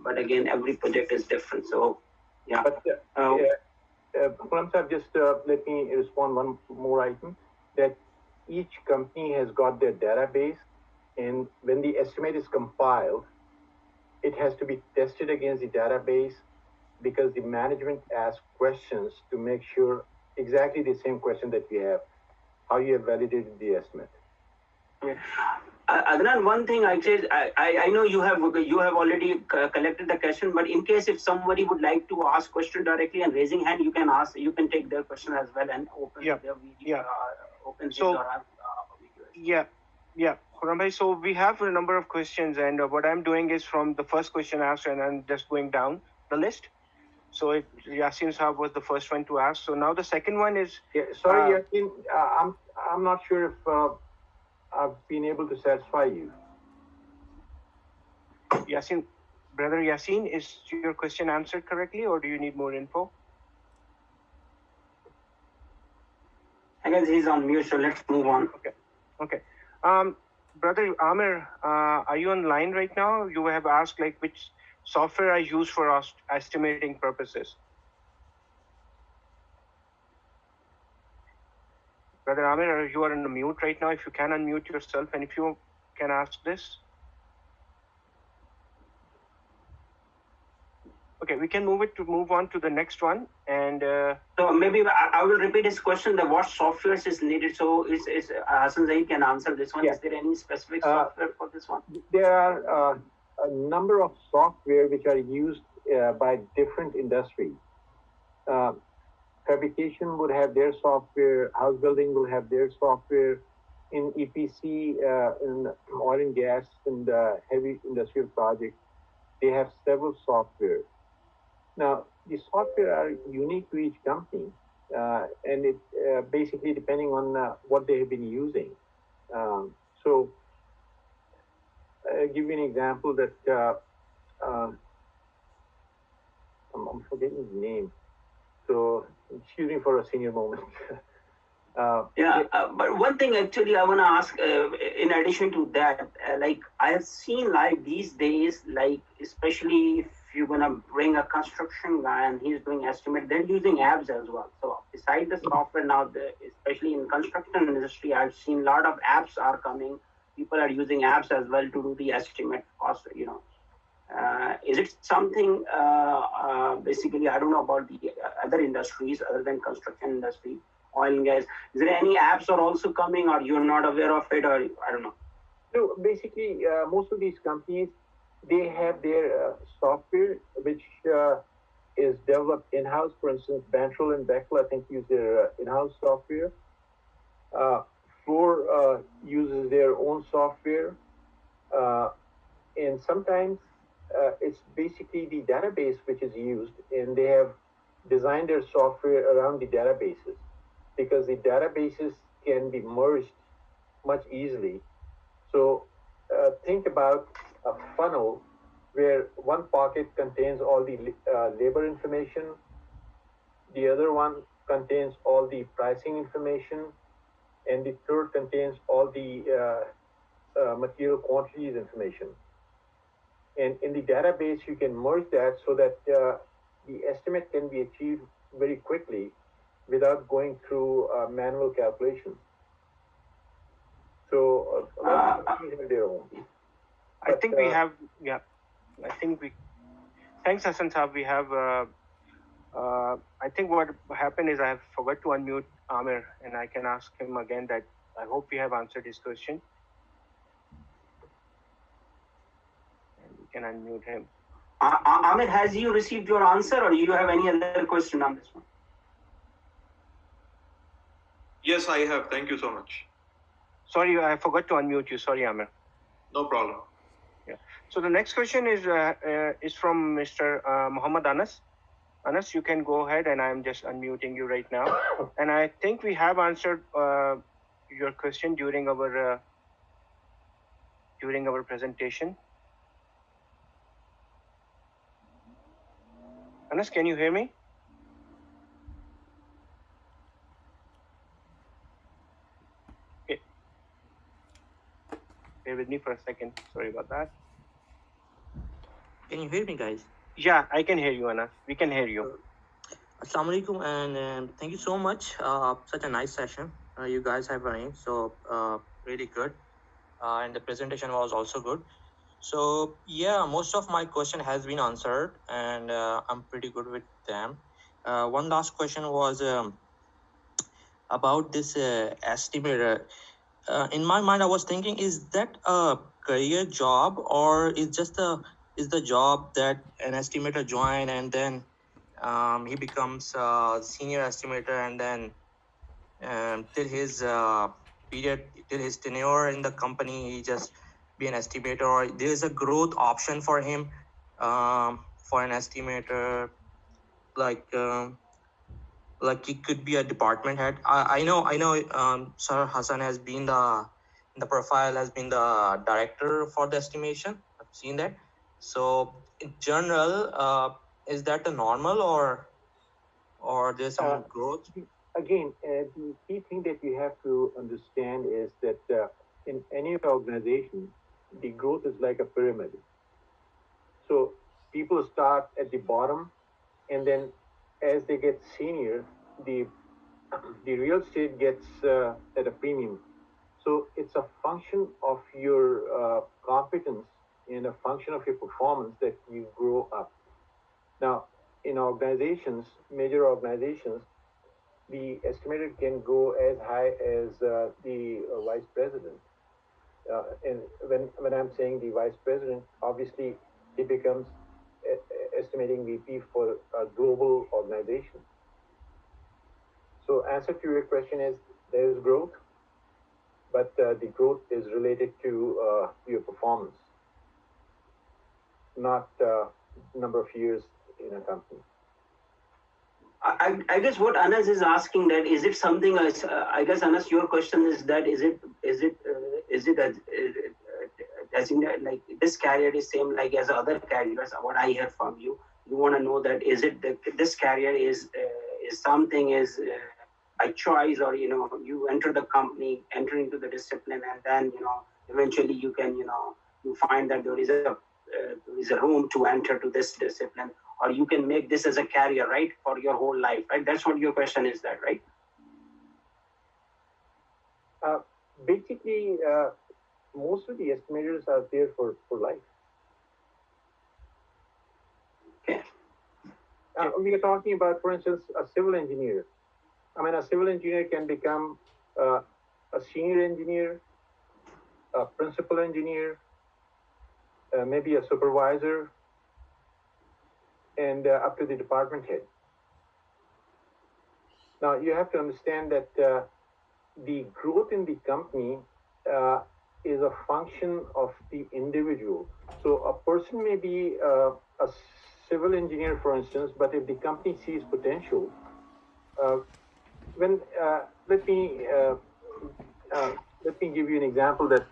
but again, every project is different. So, yeah. But, Khurram sir, just let me respond one more item, that each company has got their database, and when the estimate is compiled, it has to be tested against the database because the management asks questions to make sure exactly the same question that we have, how you have validated the estimate. Yeah. Adnan, one thing I know you have already collected the question, but in case if somebody would like to ask question directly and raising hand, you can take their question as well and open their video. Open so, Khurram bhai, so we have a number of questions, and what I'm doing is from the first question asked, and I'm just going down the list. So Yasin Saab was the first one to ask. So now the second one is. Sorry, Yasin, I'm not sure if I've been able to satisfy you. Yasin, brother Yasin, is your question answered correctly, or do you need more info? I guess he's on mute, so let's move on. Okay. Brother Amir, are you online right now? You have asked like which software I use for estimating purposes. Brother Amir, you are on the mute right now. If you can unmute yourself, and if you can ask this. Okay, we can move on to the next one. And so maybe I will repeat his question: that what software is needed? So is Hassan Zaid can answer this one. Yeah. Is there any specific software for this one? There are a number of software which are used by different industries. Fabrication would have their software, house building will have their software. In EPC, in oil and gas and heavy industrial projects, they have several software. Now, the software are unique to each company, and it basically depending on what they have been using. So, I'll give you an example that I'm forgetting the name. So, excuse me for a senior moment. But one thing actually I want to ask, in addition to that, like I have seen like these days, like especially if you're going to bring a construction guy and he's doing estimate, they're using apps as well. So besides the software now, especially in construction industry, I've seen a lot of apps are coming. People are using apps as well to do the estimate cost, Is it something, basically, I don't know about the other industries other than construction industry, oil and gas. Is there any apps are also coming, or you're not aware of it, or I don't know? So basically, most of these companies, they have their software, which is developed in-house. For instance, Bantrol and Bechtel, I think, use their in-house software. Floor uses their own software. And sometimes it's basically the database which is used, and they have designed their software around the databases because the databases can be merged much easily. So think about a funnel where one pocket contains all the labor information, the other one contains all the pricing information, and the third contains all the material quantities information. And in the database, you can merge that so that the estimate can be achieved very quickly without going through manual calculations. So a lot of companies have their own. I think we have, yeah, I think we, thanks Hassan Saab, we have, I think what happened is I have forgot to unmute Amir, and I can ask him again that I hope we have answered his question. And we can unmute him. Amir, has you received your answer, or do you have any other question on this one? Yes, I have. Thank you so much. Sorry, I forgot to unmute you. Sorry, Amir. No problem. Yeah. So the next question is from Mr. Muhammad Anas. Anas, you can go ahead, and I'm just unmuting you right now. And I think we have answered your question during our presentation. Anas, can you hear me? Okay. Bear with me for a second. Sorry about that. Can you hear me, guys? Yeah, I can hear you, Anas. We can hear you. Assalamu alaikum, and thank you so much. Such a nice session you guys have running. So really good, and the presentation was also good. So yeah, most of my question has been answered, and I'm pretty good with them. One last question was about this estimator. In my mind, I was thinking, is that a career job, or is the job that an estimator join and then he becomes a senior estimator, and then till his tenure in the company, he just be an estimator, or there is a growth option for him for an estimator, like he could be a department head. I know Sir Hassan has been the profile has been the director for the estimation. I've seen that. So in general, is that the normal, or there's some growth? Again, the key thing that you have to understand is that in any organization, the growth is like a pyramid. So people start at the bottom, and then as they get senior, the real estate gets at a premium. So it's a function of your competence and a function of your performance that you grow up. Now, in organizations, major organizations, the estimator can go as high as the vice president. And when I'm saying the vice president, obviously he becomes estimating VP for a global organization. So answer to your question is there is growth, but the growth is related to your performance, not number of years in a company. I guess what Anas is asking, that is it something else? I guess Anas, your question is that is it like this career is same like as other careers? What I hear from you, you want to know that is it this career is something is by choice, or you enter the company, enter into the discipline, and then eventually you can you find that there is a room to enter to this discipline, or you can make this as a career, right, for your whole life, right? That's what your question is, that right? Basically, most of the estimators are there for life. Okay. We are talking about, for instance, a civil engineer. I mean, a civil engineer can become a senior engineer, a principal engineer, maybe a supervisor, and up to the department head. Now, you have to understand that the growth in the company is a function of the individual. So a person may be a civil engineer, for instance, but if the company sees potential, let me give you an example that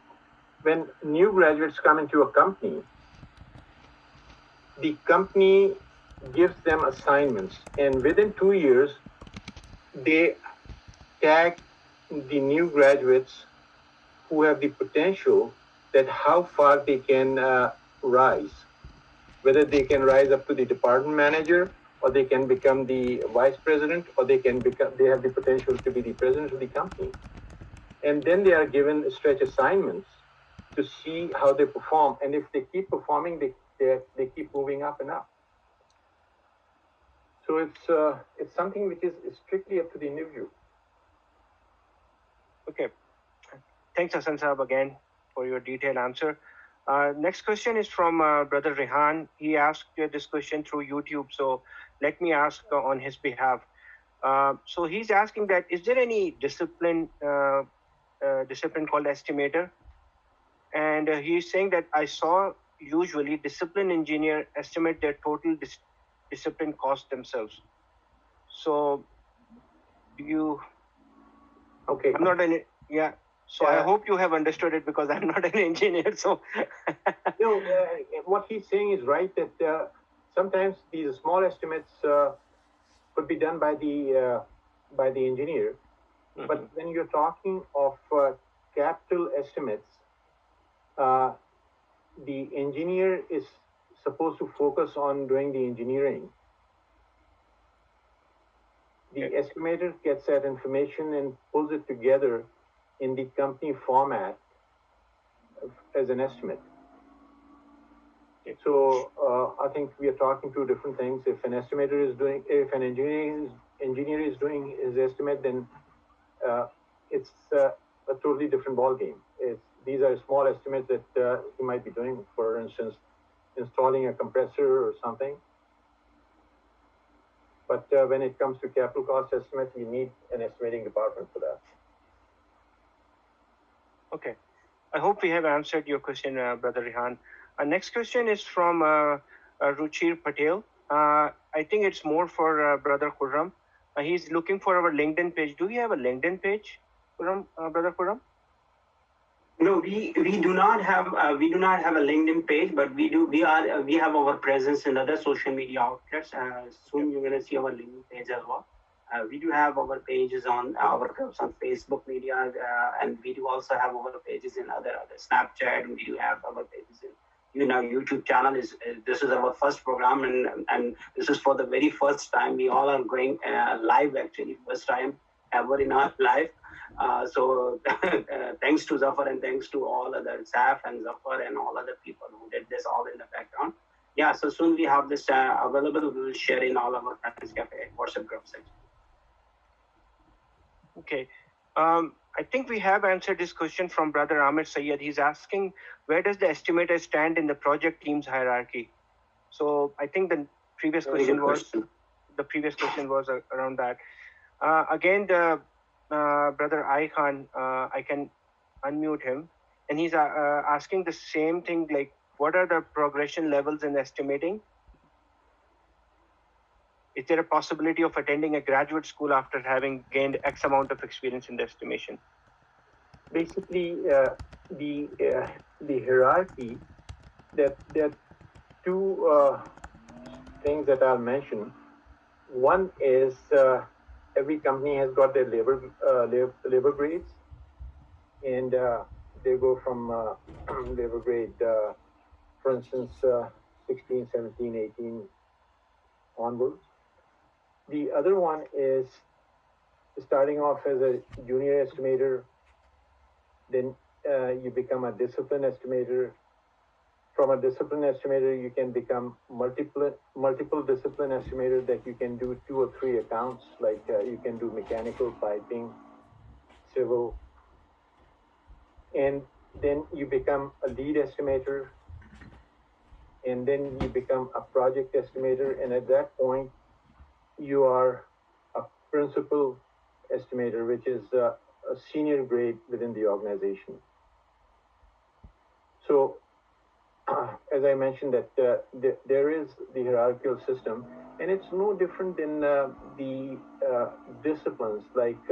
when new graduates come into a company, the company gives them assignments, and within 2 years, they tag the new graduates who have the potential that how far they can rise, whether they can rise up to the department manager, or they can become the vice president, or they have the potential to be the president of the company. And then they are given stretch assignments to see how they perform. And if they keep performing, they keep moving up and up. So it's something which is strictly up to the individual. Okay. Thanks, Hassan Saab, again for your detailed answer. Next question is from Brother Rehan. He asked this question through YouTube, so let me ask on his behalf. So he's asking that, is there any discipline called Estimator? And he's saying that I saw usually discipline engineer estimate their total discipline cost themselves. So do you... Okay. I'm not an... Yeah. So I hope you have understood it, because I'm not an engineer. So no, what he's saying is right, that sometimes these small estimates could be done by the engineer. Mm-hmm. But when you're talking of capital estimates, the engineer is supposed to focus on doing the engineering. The estimator gets that information and pulls it together in the company format as an estimate. So I think we are talking two different things. If an engineer is doing his estimate, then it's a totally different ballgame. These are small estimates that he might be doing, for instance, installing a compressor or something. But when it comes to capital cost estimate, you need an estimating department for that. Okay. I hope we have answered your question, Brother Rehan. Our next question is from Ruchir Patel. I think it's more for Brother Khurram. He's looking for our LinkedIn page. Do we have a LinkedIn page, Khurram, Brother Khurram? No, we do not have a LinkedIn page, but we have our presence in other social media outlets. Soon you're gonna see our LinkedIn page as well. We do have our pages on our groups on Facebook media, and we do also have our pages in other Snapchat. We do have our pages in our YouTube channel. This is our first program, and this is for the very first time. We all are going live, actually, first time ever in our life. So thanks to Zafar and thanks to all other staff and Zafar and all other people who did this all in the background. Yeah, so soon we have this available. We will share in all our Friends Cafe WhatsApp groups. Okay. I think we have answered this question from Brother Ahmed Sayyed. He's asking, where does the estimator stand in the project team's hierarchy? So I think the previous question was around that. Again, the Brother Khan, I can unmute him, and he's asking the same thing, like, what are the progression levels in estimating? Is there a possibility of attending a graduate school after having gained X amount of experience in the estimation? Basically, the hierarchy, that there are two things that I'll mention. One is every company has got their labor grades, and they go from labor grade, for instance, 16, 17, 18 onwards. The other one is starting off as a junior estimator, then you become a discipline estimator. From a discipline estimator, you can become multiple discipline estimator, that you can do 2 or 3 accounts, like you can do mechanical, piping, civil, and then you become a lead estimator, and then you become a project estimator, and at that point, you are a principal estimator, which is a senior grade within the organization. So as I mentioned, that there is the hierarchical system, and it's no different in the disciplines. Like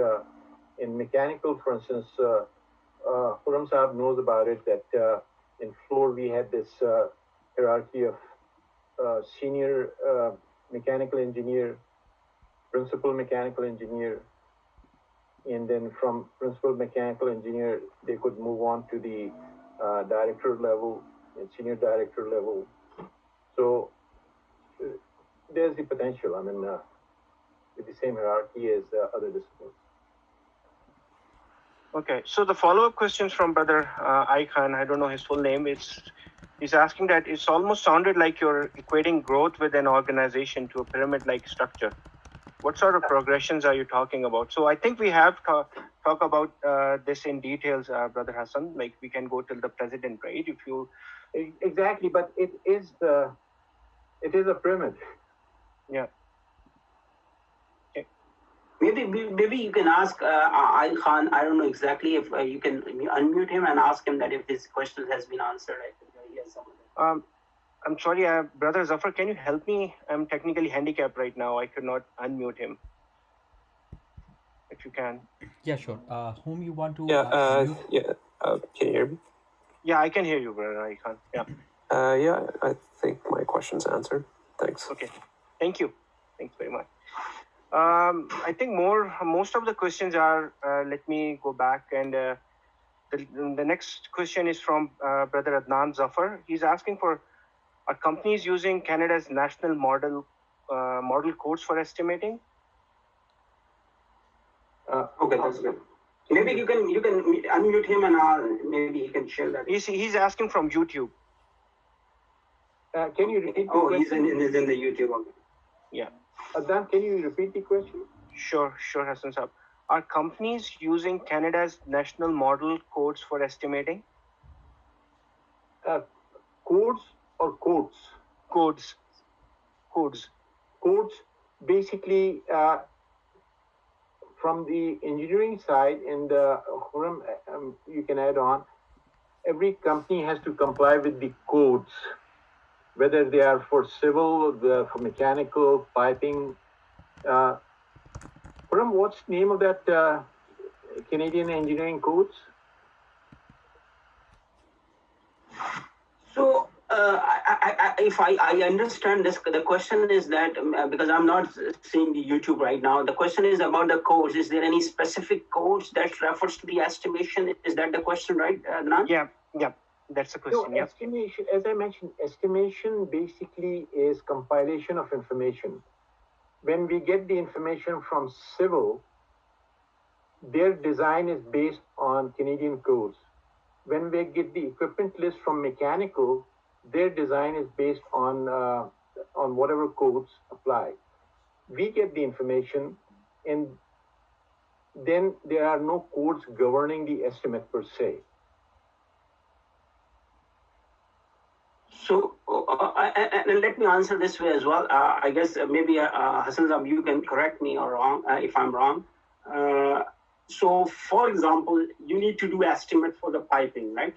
in mechanical, for instance, Khurram Sahab knows about it, that in floor we had this hierarchy of senior mechanical engineer, principal mechanical engineer, and then from principal mechanical engineer, they could move on to the director level and senior director level. So there's the potential, I mean, with the same hierarchy as other disciplines. Okay, so the follow-up questions from Brother Khan, I don't know his full name. He's asking that it's almost sounded like you're equating growth with an organization to a pyramid-like structure. What sort of progressions are you talking about? So I think we have talk about this in details, Brother Hassan. Like we can go till the president, right? If you exactly, but it is a pyramid. Yeah. Maybe you can ask Ail Khan. I don't know exactly if you can unmute him and ask him that if his question has been answered. I think he has some. I'm sorry, Brother Zafar, can you help me? I'm technically handicapped right now. I could not unmute him. If you can. Yeah, sure. Whom you want to? Can you hear me? Yeah, I can hear you, Brother Khan. Yeah. Yeah, I think my question's answered. Thanks. Okay. Thank you. Thanks very much. I think most of the questions are, let me go back, and the next question is from Brother Adnan Zafar. He's asking for, are companies using Canada's national model codes for estimating? Okay, that's good. Maybe you can unmute him and maybe he can share that. He's asking from YouTube. Can you repeat? He's in the YouTube. Okay. Yeah. Adnan, can you repeat the question? Sure, Hassan Saab. Are companies using Canada's national model codes for estimating? Codes or codes? Codes. Codes, basically, from the engineering side, and Khurram, you can add on, every company has to comply with the codes, whether they are for civil, for mechanical, piping. Khurram, what's the name of that Canadian engineering codes? So, if I understand this, the question is that, because I'm not seeing the YouTube right now, the question is about the codes. Is there any specific codes that refers to the estimation? Is that the question, right, Adnan? Yeah, that's the question. So, estimation, as I mentioned, estimation basically is compilation of information. When we get the information from civil, their design is based on Canadian codes. When we get the equipment list from mechanical, their design is based on whatever codes apply. We get the information, and then there are no codes governing the estimate per se. So, and let me answer this way as well. I guess maybe Hassan Saab, you can correct me or wrong if I'm wrong. So, for example, you need to do estimate for the piping, right?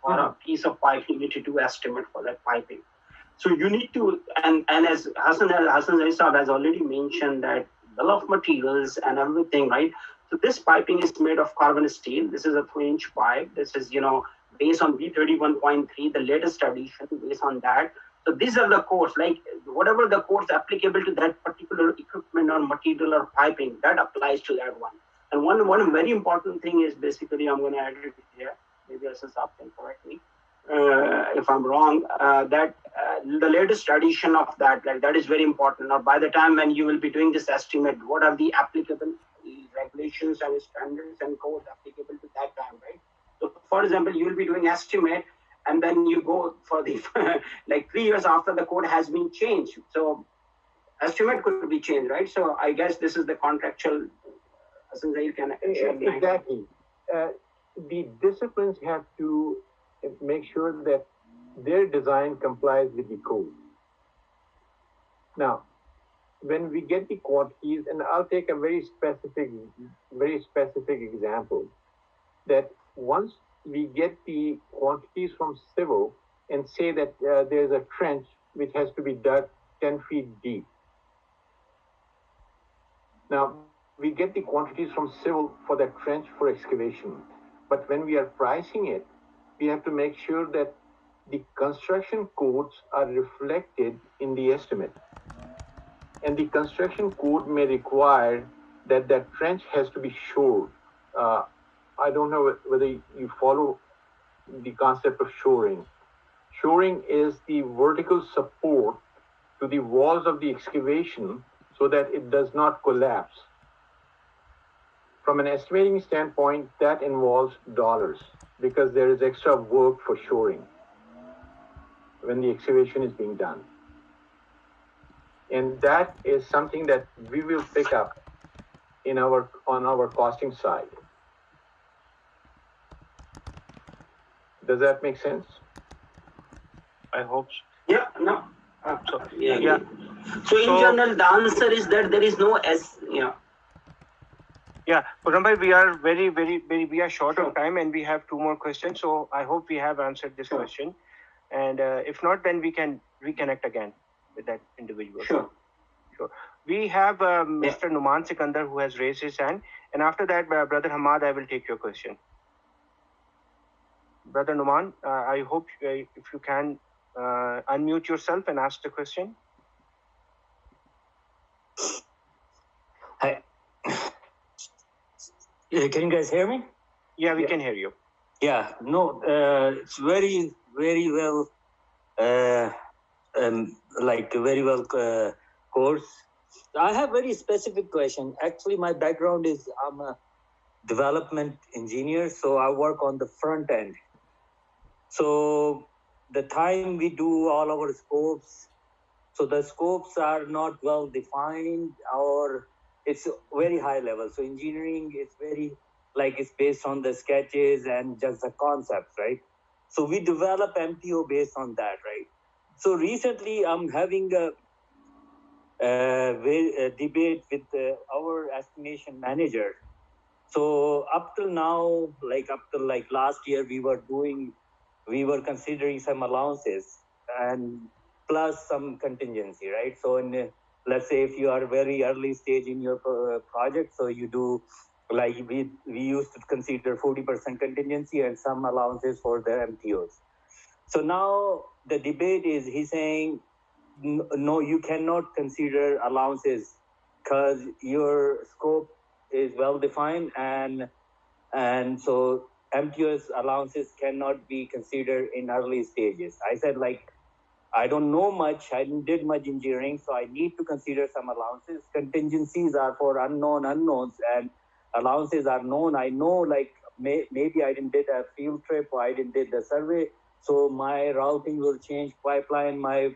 For a piece of pipe, you need to do estimate for that piping. So you need to, and as Hassan Saab has already mentioned, that bill of materials and everything, right? So this piping is made of carbon steel. This is a 3-inch pipe. This is, based on B31.3, the latest edition, based on that. So these are the codes, like whatever the codes applicable to that particular equipment or material or piping, that applies to that one. And one very important thing is basically, I'm going to add it here, maybe Hassan Saab can correct me if I'm wrong, that the latest edition of that, like that is very important. Or by the time when you will be doing this estimate, what are the applicable regulations and standards and codes applicable to that time, right? So for example, you will be doing estimate, and then you go for the, like 3 years after the code has been changed. So estimate could be changed, right? So I guess this is the contractual, exactly. The disciplines have to make sure that their design complies with the code. Now, when we get the quantities, and I'll take a very specific example, that once we get the quantities from civil, and say that there's a trench which has to be dug 10 feet deep. Now, we get the quantities from civil for that trench for excavation. But when we are pricing it, we have to make sure that the construction codes are reflected in the estimate. And the construction code may require that that trench has to be shored. I don't know whether you follow the concept of shoring. Shoring is the vertical support to the walls of the excavation so that it does not collapse. From an estimating standpoint, that involves dollars because there is extra work for shoring when the excavation is being done. And that is something that we will pick up on our costing side. Does that make sense? I hope so. Yeah, no. Yeah. So in general, the answer is that there is no Yeah, Khurram bhai, we are we are short of time and we have 2 more questions. So I hope we have answered this question. And if not, then we can reconnect again with that individual. Sure. We have Mr. Numan Sikandar who has raised his hand. And after that, Brother Hamad, I will take your question. Brother Numan, I hope if you can unmute yourself and ask the question. Hi. Can you guys hear me? Yeah, we can hear you. Yeah, no, it's very well, very well course. I have very specific question. Actually, my background is I'm a development engineer, so I work on the front end. So the time we do all our scopes, so the scopes are not well defined or it's very high level. So engineering is very it's based on the sketches and just the concepts, right? So we develop MTO based on that, right? So recently I'm having a debate with our estimation manager. So up till now, up till last year, we were considering some allowances and plus some contingency, right? So let's say if you are very early stage in your project, so you do we used to consider 40% contingency and some allowances for the MTOs. So now the debate is he's saying, no, you cannot consider allowances because your scope is well defined and so MTOs allowances cannot be considered in early stages. I said I don't know much. I didn't did much engineering, so I need to consider some allowances. Contingencies are for unknown unknowns, and allowances are known. I know, maybe I didn't did a field trip or I didn't did the survey, so my routing will change, pipeline, my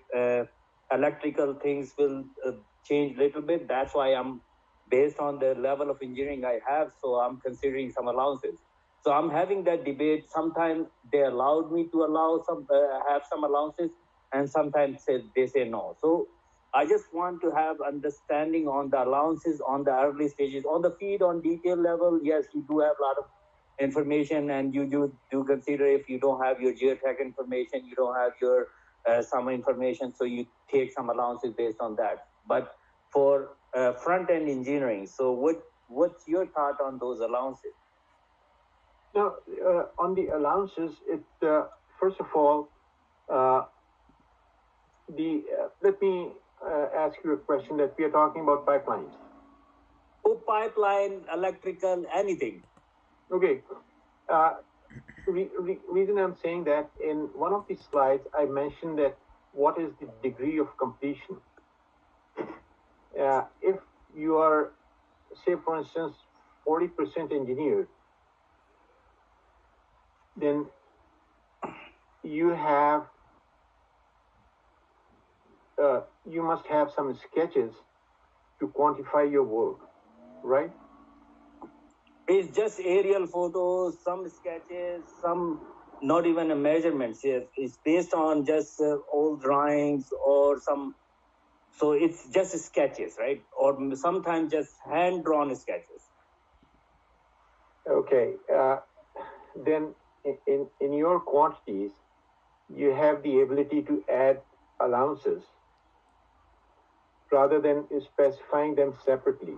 electrical things will change a little bit. That's why I'm based on the level of engineering I have, so I'm considering some allowances. So I'm having that debate. Sometimes they allowed me to allow have some allowances, and sometimes they say no. So I just want to have understanding on the allowances on the early stages. On the feed on detail level, yes, you do have a lot of information, and you do consider if you don't have your geotech information, you don't have your some information, so you take some allowances based on that. But for front-end engineering, so what's your thought on those allowances? Now, on the allowances, first of all, let me ask you a question that we are talking about pipelines. Oh, pipeline, electrical, anything. Okay. Reason I'm saying that in one of the slides, I mentioned that what is the degree of completion. If you are, say, for instance, 40% engineered, then you have you must have some sketches to quantify your work, right? It's just aerial photos, some sketches, some not even a measurements. It's based on just old drawings or some. So it's just sketches, right? Or sometimes just hand-drawn sketches. Okay. Then in your quantities, you have the ability to add allowances rather than specifying them separately.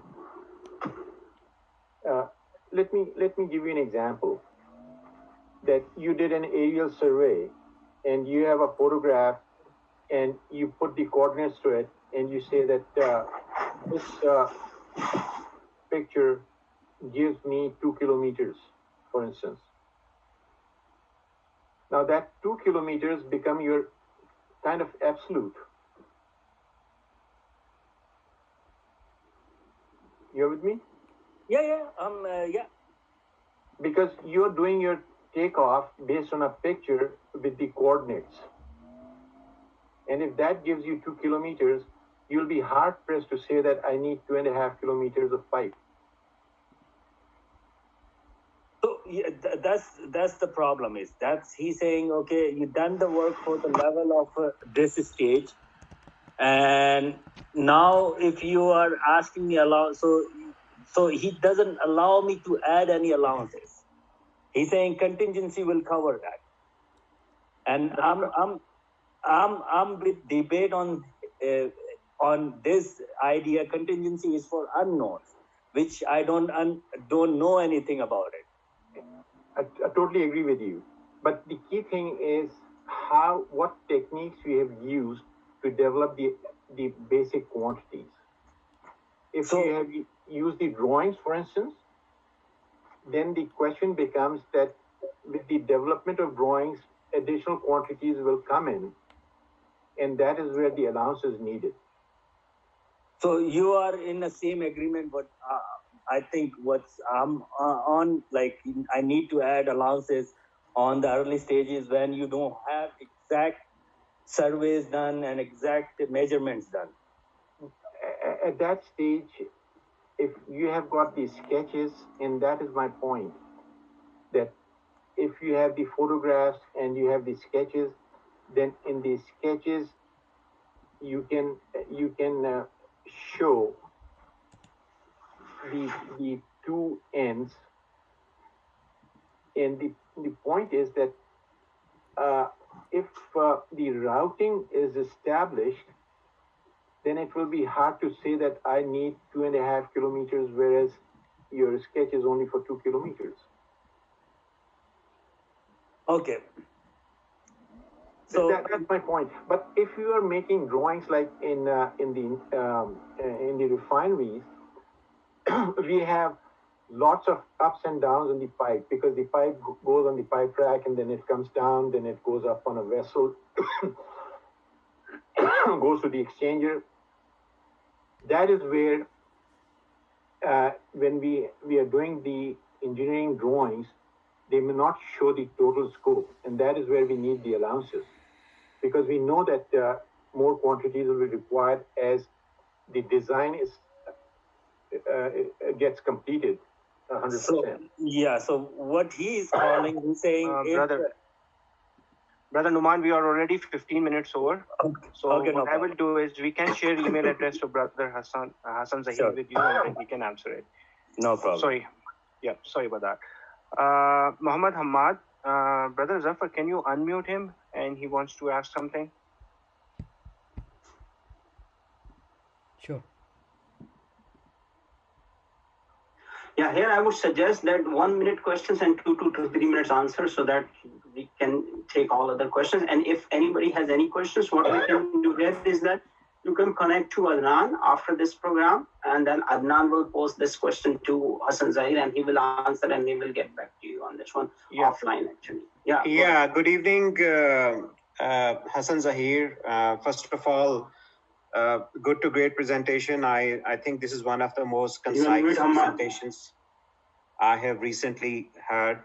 Let me give you an example. That you did an aerial survey and you have a photograph and you put the coordinates to it and you say that this picture gives me 2 kilometers, for instance. Now that 2 kilometers become your kind of absolute. You're with me? Yeah. Because you're doing your takeoff based on a picture with the coordinates. And if that gives you 2 kilometers, you'll be hard pressed to say that I need 2.5 kilometers of pipe. So yeah, that's the problem. Is that's he's saying, okay, you done the work for the level of this stage, and now if you are asking me so he doesn't allow me to add any allowances. He's saying contingency will cover that, and I'm with debate on this idea. Contingency is for unknowns, which I don't know anything about it. I totally agree with you. But the key thing is what techniques we have used to develop the basic quantities. If you have used the drawings, for instance, then the question becomes that with the development of drawings, additional quantities will come in, and that is where the allowance is needed. So you are in the same agreement, but I think I'm on, like, I need to add allowances on the early stages when you don't have exact surveys done and exact measurements done. At that stage, if you have got the sketches, and that is my point, that if you have the photographs and you have the sketches, then in the sketches you can show the two ends, and the point is that if the routing is established, then it will be hard to say that I need 2.5 kilometers, whereas your sketch is only for 2 kilometers. Okay. So that's my point. But if you are making drawings like in the refineries, we have lots of ups and downs in the pipe, because the pipe goes on the pipe rack and then it comes down, then it goes up on a vessel, goes to the exchanger. That is where when we are doing the engineering drawings, they may not show the total scope, and that is where we need the allowances, because we know that more quantities will be required as the design gets completed 100%. So what he is calling, he's saying, Brother Numan, we are already 15 minutes over. So what I will do is we can share email address to Brother Hassan Zahid with you, and then he can answer it. No problem. Sorry. Yeah, sorry about that. Muhammad Hamad, Brother Zafar, can you unmute him? And he wants to ask something. Sure. Yeah, here I would suggest that 1 minute questions and 2 to 3 minutes answers, so that we can take all other questions. And if anybody has any questions, what we can do here is that you can connect to Adnan after this program, and then Adnan will post this question to Hassan Zahir, and he will answer, and he will get back to you on this one offline, actually. Yeah. Good evening, Hassan Zahir. First of all, good to great presentation. I think this is one of the most concise presentations I have recently heard.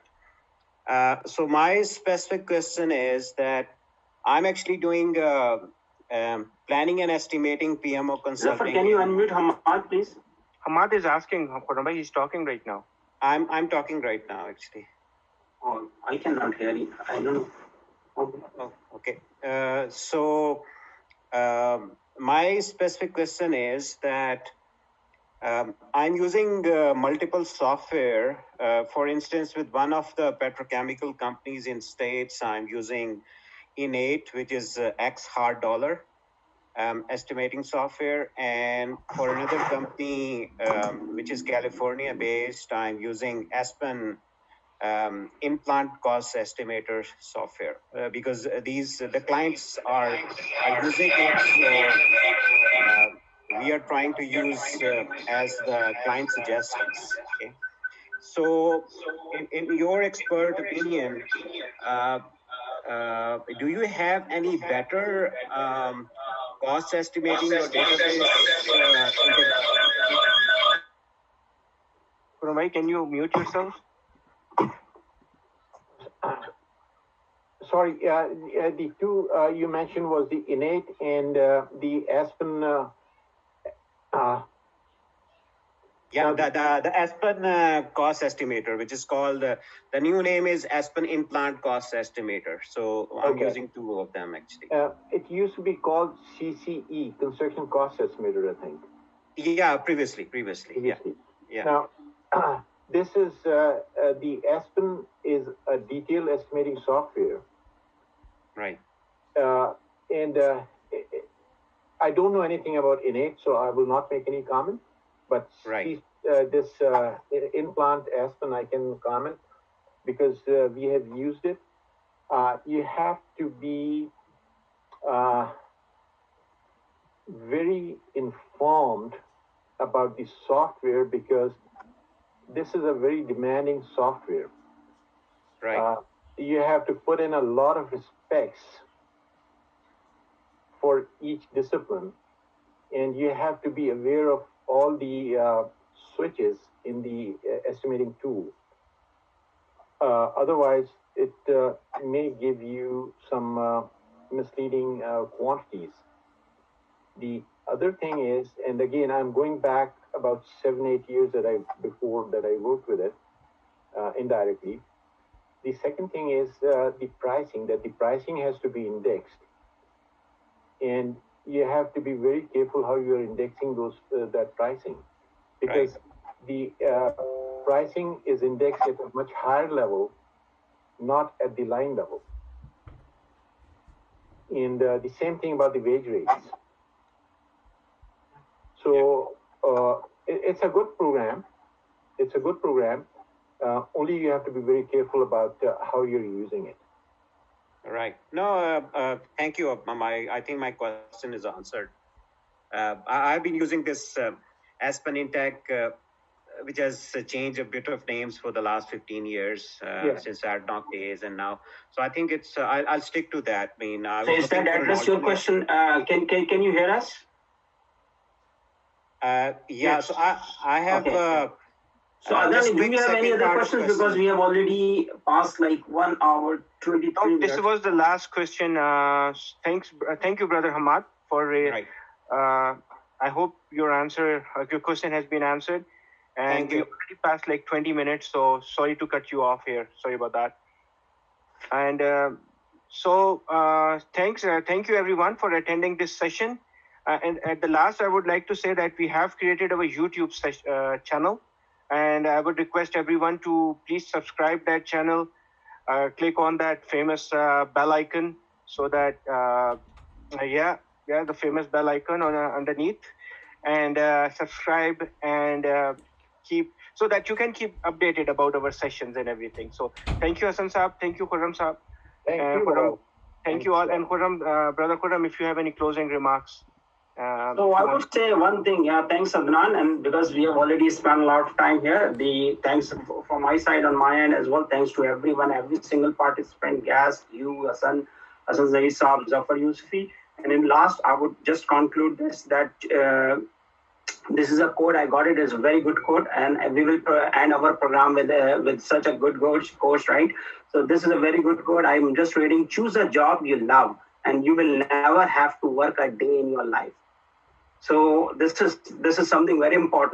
So my specific question is that I'm actually doing planning and estimating PMO consulting. Zafar, can you unmute Hamad, please? Hamad is asking, Khurram, he's talking right now. I'm talking right now, actually. Oh, I cannot hear you. I don't know. Oh, okay. My specific question is that I'm using multiple software. For instance, with one of the petrochemical companies in States, I'm using Innate, which is X hard dollar estimating software, and for another company which is California based, I'm using Aspen implant cost estimator software because the clients are using it. So we are trying to use as the client suggests. Okay. So in your expert opinion, do you have any better cost estimating or database? Khurram, can you mute yourself? Sorry, the two you mentioned was the Innate and the Aspen. Yeah, the Aspen cost estimator, which is called, the new name is Aspen Implant Cost Estimator. So I'm using two of them actually. It used to be called CCE, Construction Cost Estimator, I think. Yeah, previously. Yeah. Now, this is, the Aspen is a detailed estimating software. Right. And I don't know anything about Innate, so I will not make any comment. But right. This implant Aspen, I can comment because we have used it. You have to be very informed about the software because this is a very demanding software. Right. You have to put in a lot of specs for each discipline, and you have to be aware of all the switches in the estimating tool. Otherwise, it may give you some misleading quantities. The other thing is, and again, I'm going back about 7-8 years before that I worked with it indirectly. The second thing is the pricing, that the pricing has to be indexed. And you have to be very careful how you're indexing that pricing. Because the pricing is indexed at a much higher level, not at the line level. And the same thing about the wage rates. So it's a good program. It's a good program. Only you have to be very careful about how you're using it. Right. No, thank you. I think my question is answered. I've been using this Aspen Intech, which has changed a bit of names for the last 15 years since AdNoc days and now. So I think it's I'll stick to that. I mean, so is that address your question? Can you hear us? Yeah. Yes. So I have. Okay. So Adnan, do you have any other questions? Because we have already passed like 1 hour 23 minutes. This was the last question. Thank you, Brother Hamad, for I hope your question has been answered. And we already passed like 20 minutes, so sorry to cut you off here. Sorry about that. And thank you everyone for attending this session. And at the last, I would like to say that we have created our YouTube channel. And I would request everyone to please subscribe that channel, click on that famous bell icon so that, the famous bell icon underneath, and subscribe and so that you can keep updated about our sessions and everything. So thank you, Hassan Saab. Thank you, Khurram Saab. Thank you, Khurram. Thank you all. And Khurram, Brother Khurram, if you have any closing remarks. So I would say one thing, thanks Adnan, and because we have already spent a lot of time here, the thanks from my side on my end as well. Thanks to everyone, every single participant, guest, you, Hassan Zahid Saab, Zafar Yusufi. And in last, I would just conclude that this is a code. I got it as a very good code, and we will end our program with such a good course, right? So this is a very good code. I'm just reading. Choose a job you love, and you will never have to work a day in your life. So this is something very important.